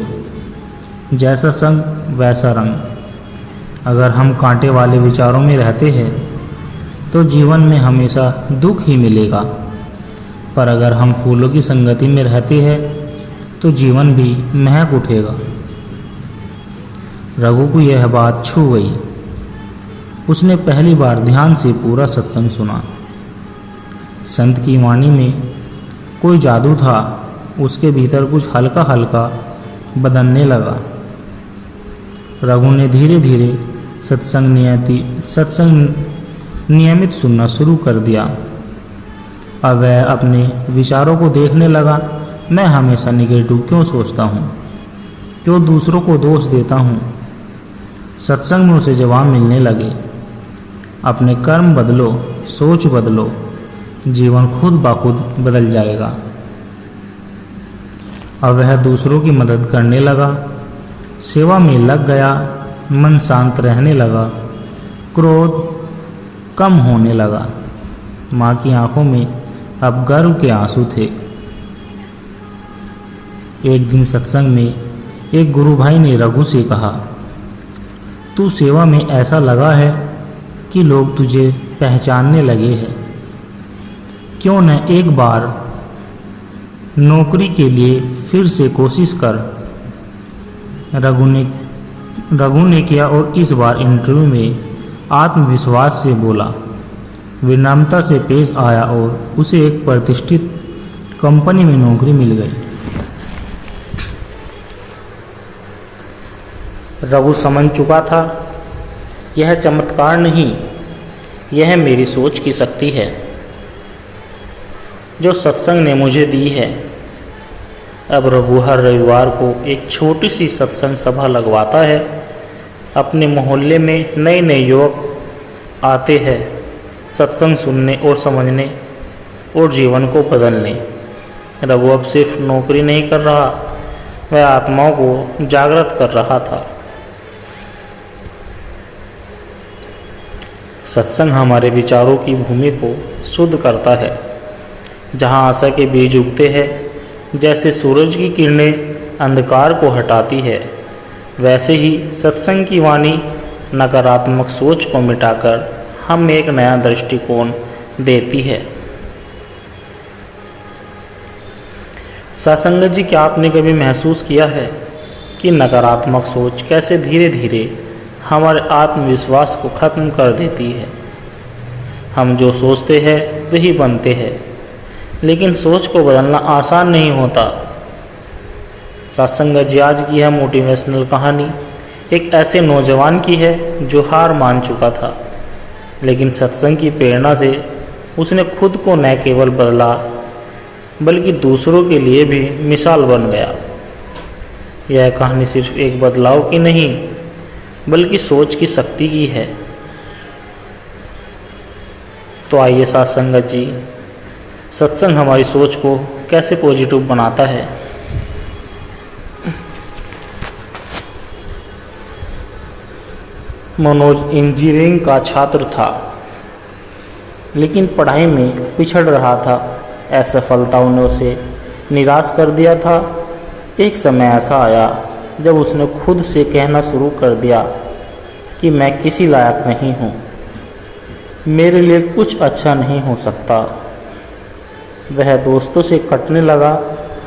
जैसा संग वैसा रंग। अगर हम कांटे वाले विचारों में रहते हैं तो जीवन में हमेशा दुख ही मिलेगा, पर अगर हम फूलों की संगति में रहते हैं तो जीवन भी महक उठेगा। रघु को यह बात छू गई। उसने पहली बार ध्यान से पूरा सत्संग सुना। संत की वाणी में कोई जादू था। उसके भीतर कुछ हल्का हल्का बदलने लगा। रघु ने धीरे धीरे सत्संग नियमित सुनना शुरू कर दिया। अब वह अपने विचारों को देखने लगा। मैं हमेशा निगेटिव क्यों सोचता हूँ, क्यों दूसरों को दोष देता हूँ। सत्संग में उसे जवाब मिलने लगे, अपने कर्म बदलो, सोच बदलो, जीवन खुद ब खुद बदल जाएगा। अब वह दूसरों की मदद करने लगा, सेवा में लग गया, मन शांत रहने लगा, क्रोध कम होने लगा। माँ की आंखों में अब गर्व के आंसू थे। एक दिन सत्संग में एक गुरु भाई ने रघु से कहा, तू सेवा में ऐसा लगा है कि लोग तुझे पहचानने लगे हैं। क्यों न एक बार नौकरी के लिए फिर से कोशिश कर। रघु ने किया और इस बार इंटरव्यू में आत्मविश्वास से बोला, विनम्रता से पेश आया और उसे एक प्रतिष्ठित कंपनी में नौकरी मिल गई। रघु समझ चुका था, यह चमत्कार नहीं, यह मेरी सोच की शक्ति है जो सत्संग ने मुझे दी है। अब रघु हर रविवार को एक छोटी सी सत्संग सभा लगवाता है। अपने मोहल्ले में नए नए युवक आते हैं सत्संग सुनने और समझने और जीवन को बदलने। रघु अब सिर्फ नौकरी नहीं कर रहा, वह आत्माओं को जागृत कर रहा था। सत्संग हमारे विचारों की भूमि को शुद्ध करता है। जहाँ आशा के बीज उगते हैं, जैसे सूरज की किरणें अंधकार को हटाती है, वैसे ही सत्संग की वाणी नकारात्मक सोच को मिटाकर हमें एक नया दृष्टिकोण देती है। सत्संगत जी, क्या आपने कभी महसूस किया है कि नकारात्मक सोच कैसे धीरे धीरे हमारे आत्मविश्वास को खत्म कर देती है? हम जो सोचते हैं वही बनते हैं। लेकिन सोच को बदलना आसान नहीं होता। सत्संग जी आज की यह मोटिवेशनल कहानी एक ऐसे नौजवान की है जो हार मान चुका था, लेकिन सत्संग की प्रेरणा से उसने खुद को न केवल बदला बल्कि दूसरों के लिए भी मिसाल बन गया। यह कहानी सिर्फ एक बदलाव की नहीं बल्कि सोच की शक्ति की है। तो आइए साथ संगत जी, सत्संग हमारी सोच को कैसे पॉजिटिव बनाता है। मनोज इंजीनियरिंग का छात्र था, लेकिन पढ़ाई में पिछड़ रहा था। असफलताओं ने उसे निराश कर दिया था। एक समय ऐसा आया जब उसने खुद से कहना शुरू कर दिया कि मैं किसी लायक नहीं हूँ, मेरे लिए कुछ अच्छा नहीं हो सकता। वह दोस्तों से कटने लगा,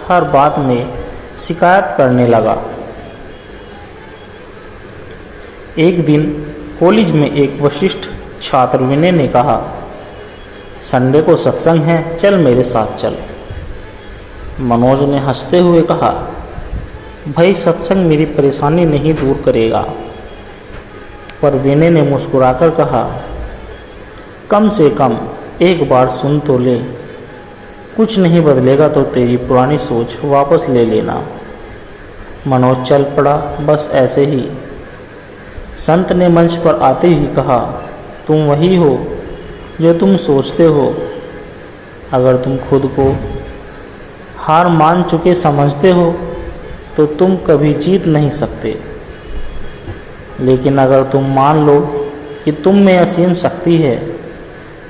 हर बात में शिकायत करने लगा। एक दिन कॉलेज में एक वरिष्ठ छात्र विनय ने कहा, संडे को सत्संग है, चल मेरे साथ चल। मनोज ने हंसते हुए कहा, भाई सत्संग मेरी परेशानी नहीं दूर करेगा। पर विनय ने मुस्कुराकर कहा, कम से कम एक बार सुन तो ले, कुछ नहीं बदलेगा तो तेरी पुरानी सोच वापस ले लेना। मनोज चल पड़ा, बस ऐसे ही। संत ने मंच पर आते ही कहा, तुम वही हो जो तुम सोचते हो। अगर तुम खुद को हार मान चुके समझते हो तो तुम कभी जीत नहीं सकते, लेकिन अगर तुम मान लो कि तुम में असीम शक्ति है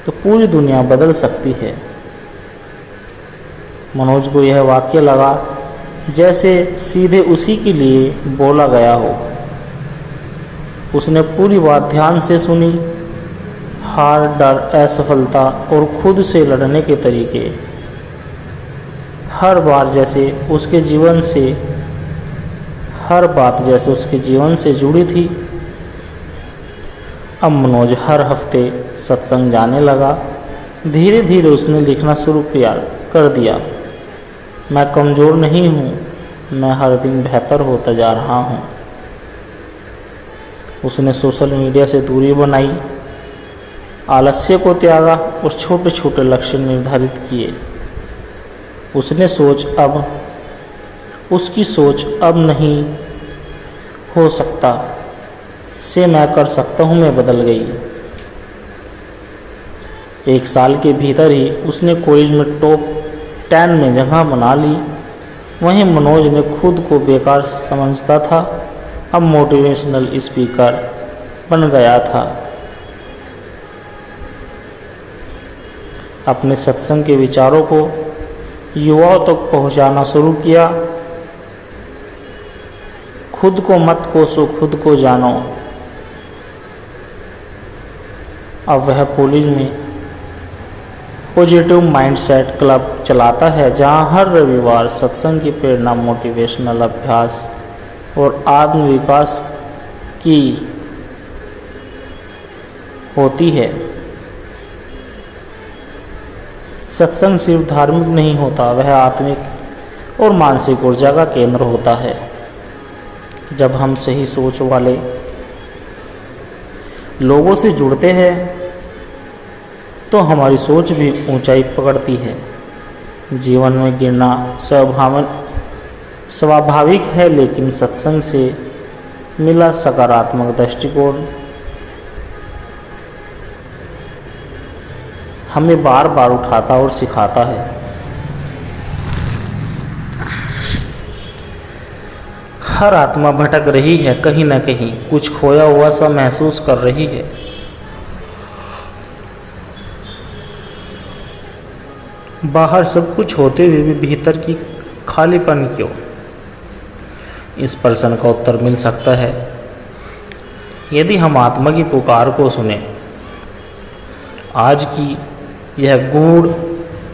तो पूरी दुनिया बदल सकती है। मनोज को यह वाक्य लगा जैसे सीधे उसी के लिए बोला गया हो। उसने पूरी बात ध्यान से सुनी, हार, डर, असफलता और खुद से लड़ने के तरीके, हर बात जैसे उसके जीवन से जुड़ी थी। अब मनोज हर हफ्ते सत्संग जाने लगा। धीरे धीरे उसने लिखना शुरू कर दिया, मैं कमज़ोर नहीं हूँ, मैं हर दिन बेहतर होता जा रहा हूँ। उसने सोशल मीडिया से दूरी बनाई, आलस्य को त्यागा और छोटे छोटे लक्ष्य निर्धारित किए। उसकी सोच अब नहीं हो सकता से मैं कर सकता हूँ में बदल गई। एक साल के भीतर ही उसने कॉलेज में टॉप 10 में जगह बना ली। वहीं मनोज ने खुद को बेकार समझता था, अब मोटिवेशनल स्पीकर बन गया था। अपने सत्संग के विचारों को युवाओं तक पहुंचाना शुरू किया। खुद को मत कोसो, खुद को जानो। अब वह कॉलेज में पॉजिटिव माइंडसेट क्लब चलाता है, जहां हर रविवार सत्संग की प्रेरणा, मोटिवेशनल अभ्यास और आत्मविकास की होती है। सत्संग सिर्फ धार्मिक नहीं होता, वह आत्मिक और मानसिक ऊर्जा का केंद्र होता है। जब हम सही सोच वाले लोगों से जुड़ते हैं तो हमारी सोच भी ऊंचाई पकड़ती है। जीवन में गिरना स्वाभाविक है, लेकिन सत्संग से मिला सकारात्मक दृष्टिकोण हमें बार बार उठाता और सिखाता है। हर आत्मा भटक रही है, कहीं ना कहीं कुछ खोया हुआ सा महसूस कर रही है। बाहर सब कुछ होते हुए भी भीतर की खालीपन क्यों? इस प्रश्न का उत्तर मिल सकता है यदि हम आत्मा की पुकार को सुने। आज की यह गूढ़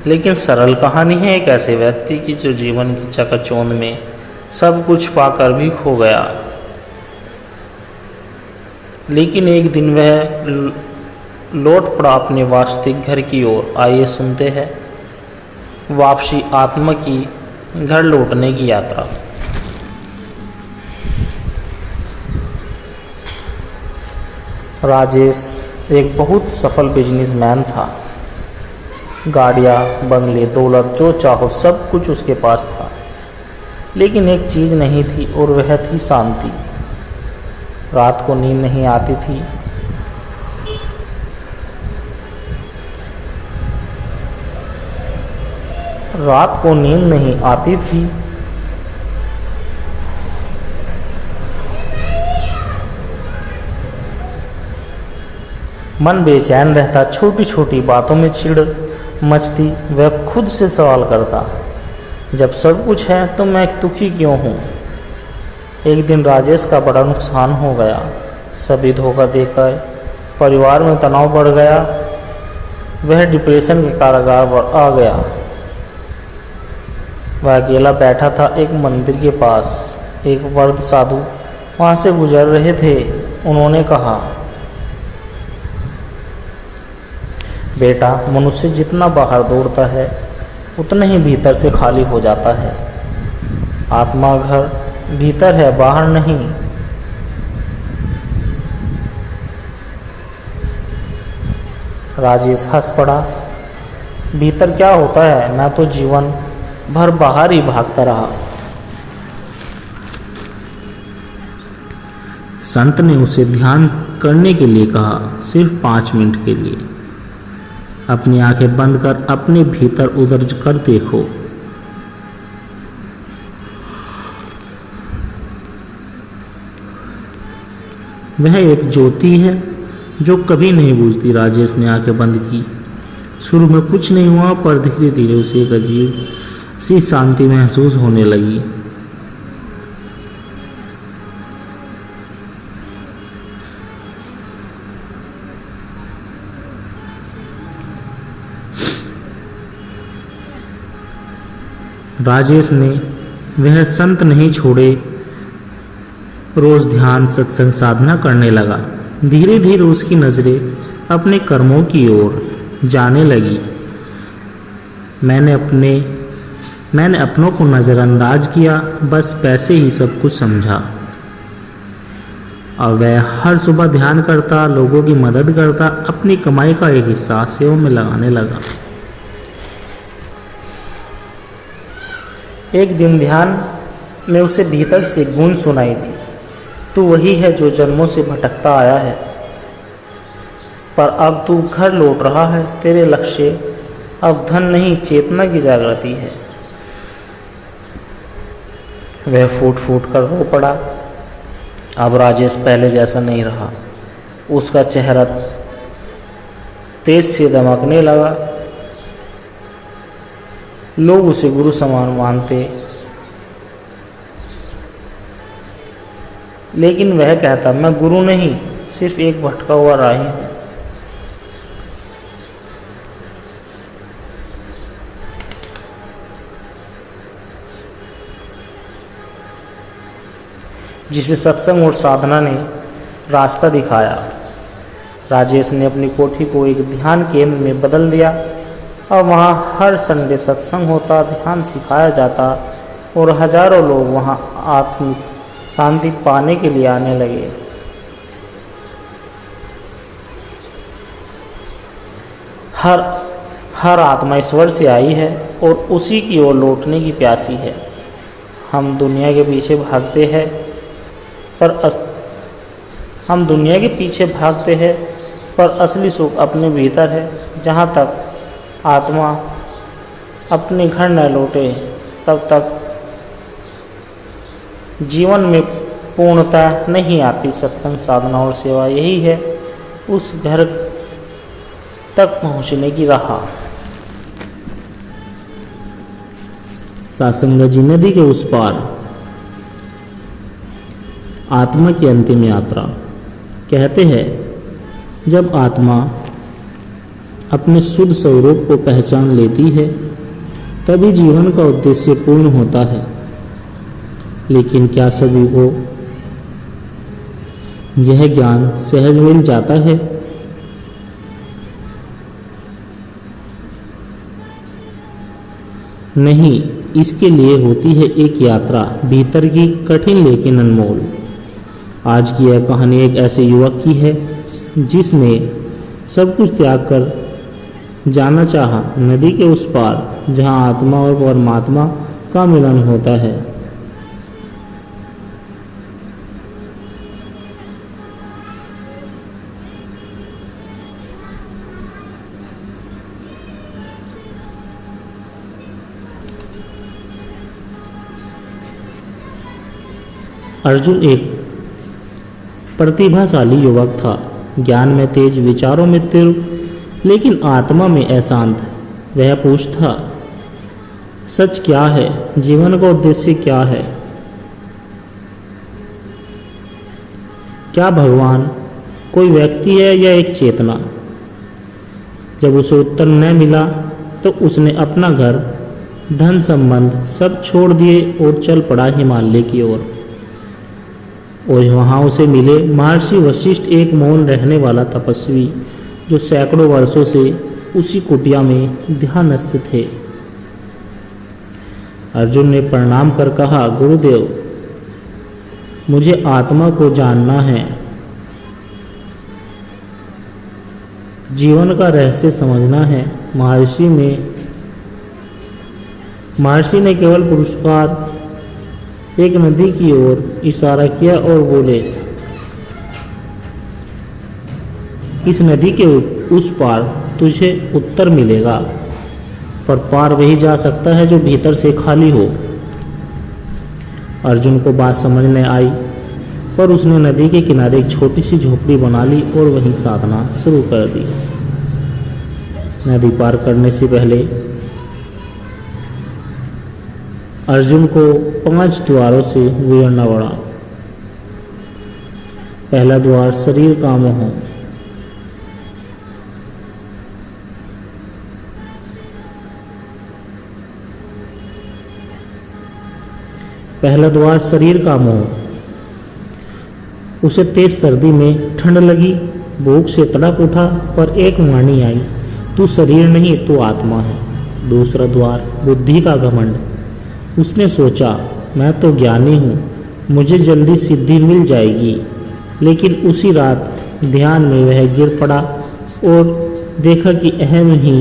लेकिन सरल कहानी है एक ऐसे व्यक्ति की जो जीवन की चकाचौंध में सब कुछ पाकर भी खो गया, लेकिन एक दिन वह लौट पड़ा अपने वास्तविक घर की ओर। आइए सुनते हैं वापसी आत्मा की घर लौटने की यात्रा। राजेश एक बहुत सफल बिजनेसमैन था। गाड़ियाँ, बंगले, दौलत, जो चाहो सब कुछ उसके पास था। लेकिन एक चीज़ नहीं थी और वह थी शांति। रात को नींद नहीं आती थी। रात को नींद नहीं आती थी। मन बेचैन रहता। छोटी छोटी बातों में चिढ़ मचती। वह खुद से सवाल करता, जब सब कुछ है तो मैं दुखी क्यों हूँ। एक दिन राजेश का बड़ा नुकसान हो गया। सभी धोखा देकर परिवार में तनाव बढ़ गया। वह डिप्रेशन के कारागार पर आ गया। वह अकेला बैठा था एक मंदिर के पास। एक वृद्ध साधु वहाँ से गुजर रहे थे। उन्होंने कहा, बेटा, मनुष्य जितना बाहर दौड़ता है उतना ही भीतर से खाली हो जाता है। आत्मा घर भीतर है, बाहर नहीं। राजेश हंस पड़ा। भीतर क्या होता है? मैं तो जीवन भर बाहर ही भागता रहा। संत ने उसे ध्यान करने के लिए कहा, सिर्फ 5 मिनट के लिए। अपनी आंखें बंद कर अपने भीतर उतर कर देखो। वह एक ज्योति है जो कभी नहीं बुझती। राजेश ने आंखें बंद की। शुरू में कुछ नहीं हुआ, पर धीरे धीरे उसे एक अजीब सी शांति महसूस होने लगी। राजेश ने वह संत नहीं छोड़े। रोज ध्यान, सत्संग, साधना करने लगा। धीरे धीरे उसकी नजरें अपने कर्मों की ओर जाने लगी। मैंने अपनों को नज़रअंदाज किया, बस पैसे ही सब कुछ समझा। और वह हर सुबह ध्यान करता, लोगों की मदद करता, अपनी कमाई का एक हिस्सा सेवा में लगाने लगा। एक दिन ध्यान में उसे भीतर से गूंज सुनाई दी, तू वही है जो जन्मों से भटकता आया है, पर अब तू घर लौट रहा है। तेरे लक्ष्य अब धन नहीं, चेतना की जागृति है। वह फूट फूट कर रो पड़ा। अब राजेश पहले जैसा नहीं रहा। उसका चेहरा तेज से दमकने लगा। लोग उसे गुरु समान मानते, लेकिन वह कहता, मैं गुरु नहीं, सिर्फ एक भटका हुआ राही हूं। जिसे सत्संग और साधना ने रास्ता दिखाया। राजेश ने अपनी कोठी को एक ध्यान केंद्र में बदल दिया और वहाँ हर संडे सत्संग होता, ध्यान सिखाया जाता और हजारों लोग वहाँ आत्मिक शांति पाने के लिए आने लगे। हर आत्मा ईश्वर से आई है और उसी की ओर लौटने की प्यासी है। हम दुनिया के पीछे भागते हैं, पर असली सुख अपने भीतर है। जहाँ तक आत्मा अपने घर न लौटे, तब तक जीवन में पूर्णता नहीं आती। सत्संग, साधना और सेवा यही है उस घर तक पहुँचने की राह। सासंग जी नदी के उस पार, आत्मा की अंतिम यात्रा। कहते हैं, जब आत्मा अपने शुद्ध स्वरूप को पहचान लेती है, तभी जीवन का उद्देश्य पूर्ण होता है। लेकिन क्या सभी को यह ज्ञान सहज मिल जाता है? नहीं, इसके लिए होती है एक यात्रा, भीतर की, कठिन लेकिन अनमोल। आज की यह कहानी एक ऐसे युवक की है जिसने सब कुछ त्याग कर जाना चाहा नदी के उस पार, जहां आत्मा और परमात्मा का मिलन होता है। अर्जुन एक प्रतिभाशाली युवक था, ज्ञान में तेज, विचारों में तीव्र, लेकिन आत्मा में अशांत। वह पूछता, सच क्या है? जीवन का उद्देश्य क्या है? क्या भगवान कोई व्यक्ति है या एक चेतना? जब उसे उत्तर न मिला तो उसने अपना घर, धन संबंध सब छोड़ दिए और चल पड़ा हिमालय की ओर। और वहाँ उसे मिले महर्षि वशिष्ठ, एक मौन रहने वाला तपस्वी जो सैकड़ों वर्षों से उसी कुटिया में ध्यानस्थ थे। अर्जुन ने प्रणाम कर कहा, गुरुदेव, मुझे आत्मा को जानना है, जीवन का रहस्य समझना है। महर्षि ने केवल पुरस्कार एक नदी की ओर इशारा किया और बोले, इस नदी के उस पार तुझे उत्तर मिलेगा, पर पार वही जा सकता है जो भीतर से खाली हो। अर्जुन को बात समझ में आई, पर उसने नदी के किनारे एक छोटी सी झोपड़ी बना ली और वहीं साधना शुरू कर दी। नदी पार करने से पहले अर्जुन को 5 द्वारों से गुजरना पड़ा। पहला द्वार शरीर का मोह। पहला द्वार शरीर का मोह। उसे तेज सर्दी में ठंड लगी, भूख से तड़प उठा, पर एक वाणी आई, तू शरीर नहीं, तू आत्मा है। दूसरा द्वार बुद्धि का घमंड। उसने सोचा, मैं तो ज्ञानी हूँ, मुझे जल्दी सिद्धि मिल जाएगी। लेकिन उसी रात ध्यान में वह गिर पड़ा और देखा कि अहम ही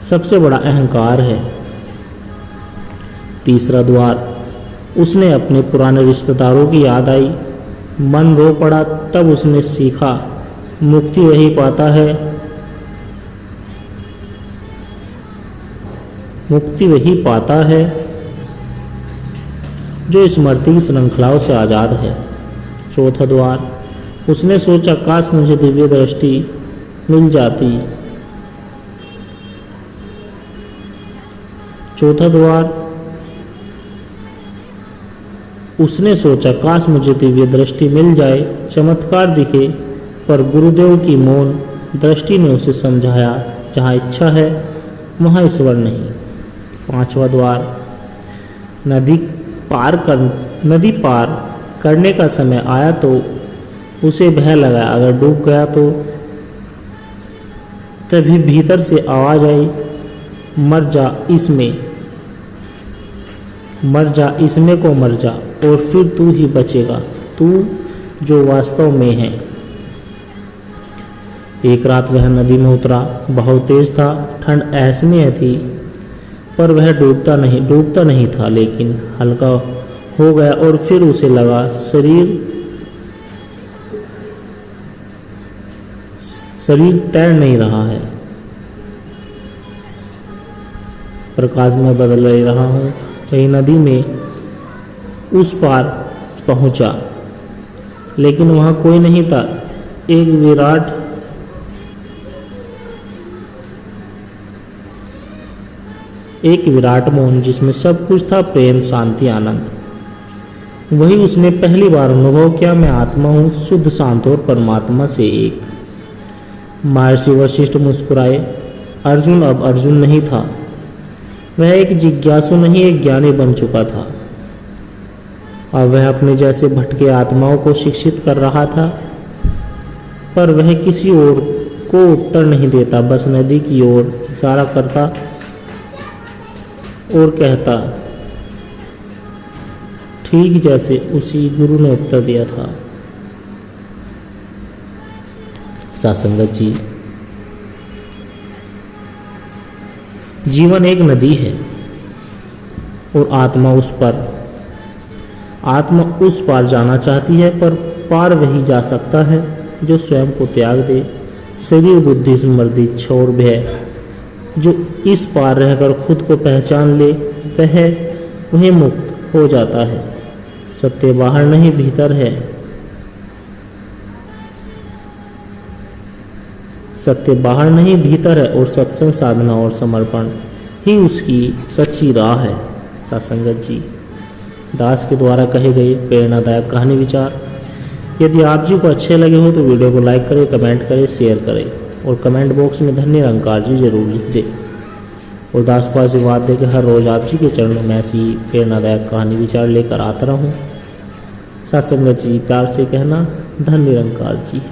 सबसे बड़ा अहंकार है। तीसरा द्वार, उसने अपने पुराने रिश्तेदारों की याद आई, मन रो पड़ा। तब उसने सीखा, मुक्ति वही पाता है, मुक्ति वही पाता है जो स्मृति की श्रृंखलाओं से आज़ाद है। चौथा द्वार, उसने सोचा, काश मुझे दिव्य दृष्टि मिल जाती। चौथा द्वार, उसने सोचा, काश मुझे दिव्य दृष्टि मिल जाए, चमत्कार दिखे। पर गुरुदेव की मौन दृष्टि ने उसे समझाया, जहाँ इच्छा है वहाँ ईश्वर नहीं। पांचवा द्वार, नदी पार करने का समय आया तो उसे भय लगा, अगर डूब गया तो। तभी भीतर से आवाज आई, मर जा इसमें को मर जा, और फिर तू ही बचेगा, तू जो वास्तव में है। एक रात वह नदी में उतरा, बहुत तेज था, ठंड असहनीय थी, पर वह डूबता नहीं था, लेकिन हल्का हो गया। और फिर उसे लगा शरीर तैर नहीं रहा है, प्रकाश में बदल रहा हूँ। वही नदी में उस पार पहुंचा, लेकिन वहाँ कोई नहीं था। एक विराट मौन जिसमें सब कुछ था, प्रेम, शांति, आनंद। वही उसने पहली बार अनुभव किया, मैं आत्मा हूँ, शुद्ध, शांत और परमात्मा से एक। महर्षि वशिष्ठ मुस्कुराए। अर्जुन अब अर्जुन नहीं था, वह एक जिज्ञासु नहीं, एक ज्ञानी बन चुका था। अब वह अपने जैसे भटके आत्माओं को शिक्षित कर रहा था, पर वह किसी और को उत्तर नहीं देता, बस नदी की ओर इशारा करता और कहता, ठीक जैसे उसी गुरु ने उत्तर दिया था। सासंगत जी, जीवन एक नदी है और आत्मा उस पार जाना चाहती है, पर पार वही जा सकता है जो स्वयं को त्याग दे। शरीर, बुद्धि, स्मृति, इच्छा और भय जो इस पार रहकर खुद को पहचान ले, वह मुक्त हो जाता है। सत्य बाहर नहीं भीतर है। सत्य बाहर नहीं भीतर है और सत्संग, साधना और समर्पण ही उसकी सच्ची राह है। सत्संगत जी, दास के द्वारा कहे गए प्रेरणादायक कहानी विचार यदि आप जी को अच्छे लगे हो तो वीडियो को लाइक करें, कमेंट करें, शेयर करें और कमेंट बॉक्स में धन्य निरंकार जी जरूर लिख दें। और दास को आशीर्वाद देकर हर रोज आप जी के चरणों में ऐसी प्रेरणादायक कहानी विचार लेकर आता रहूं। सत्संगत जी, प्यार से कहना, धन्य निरंकार जी।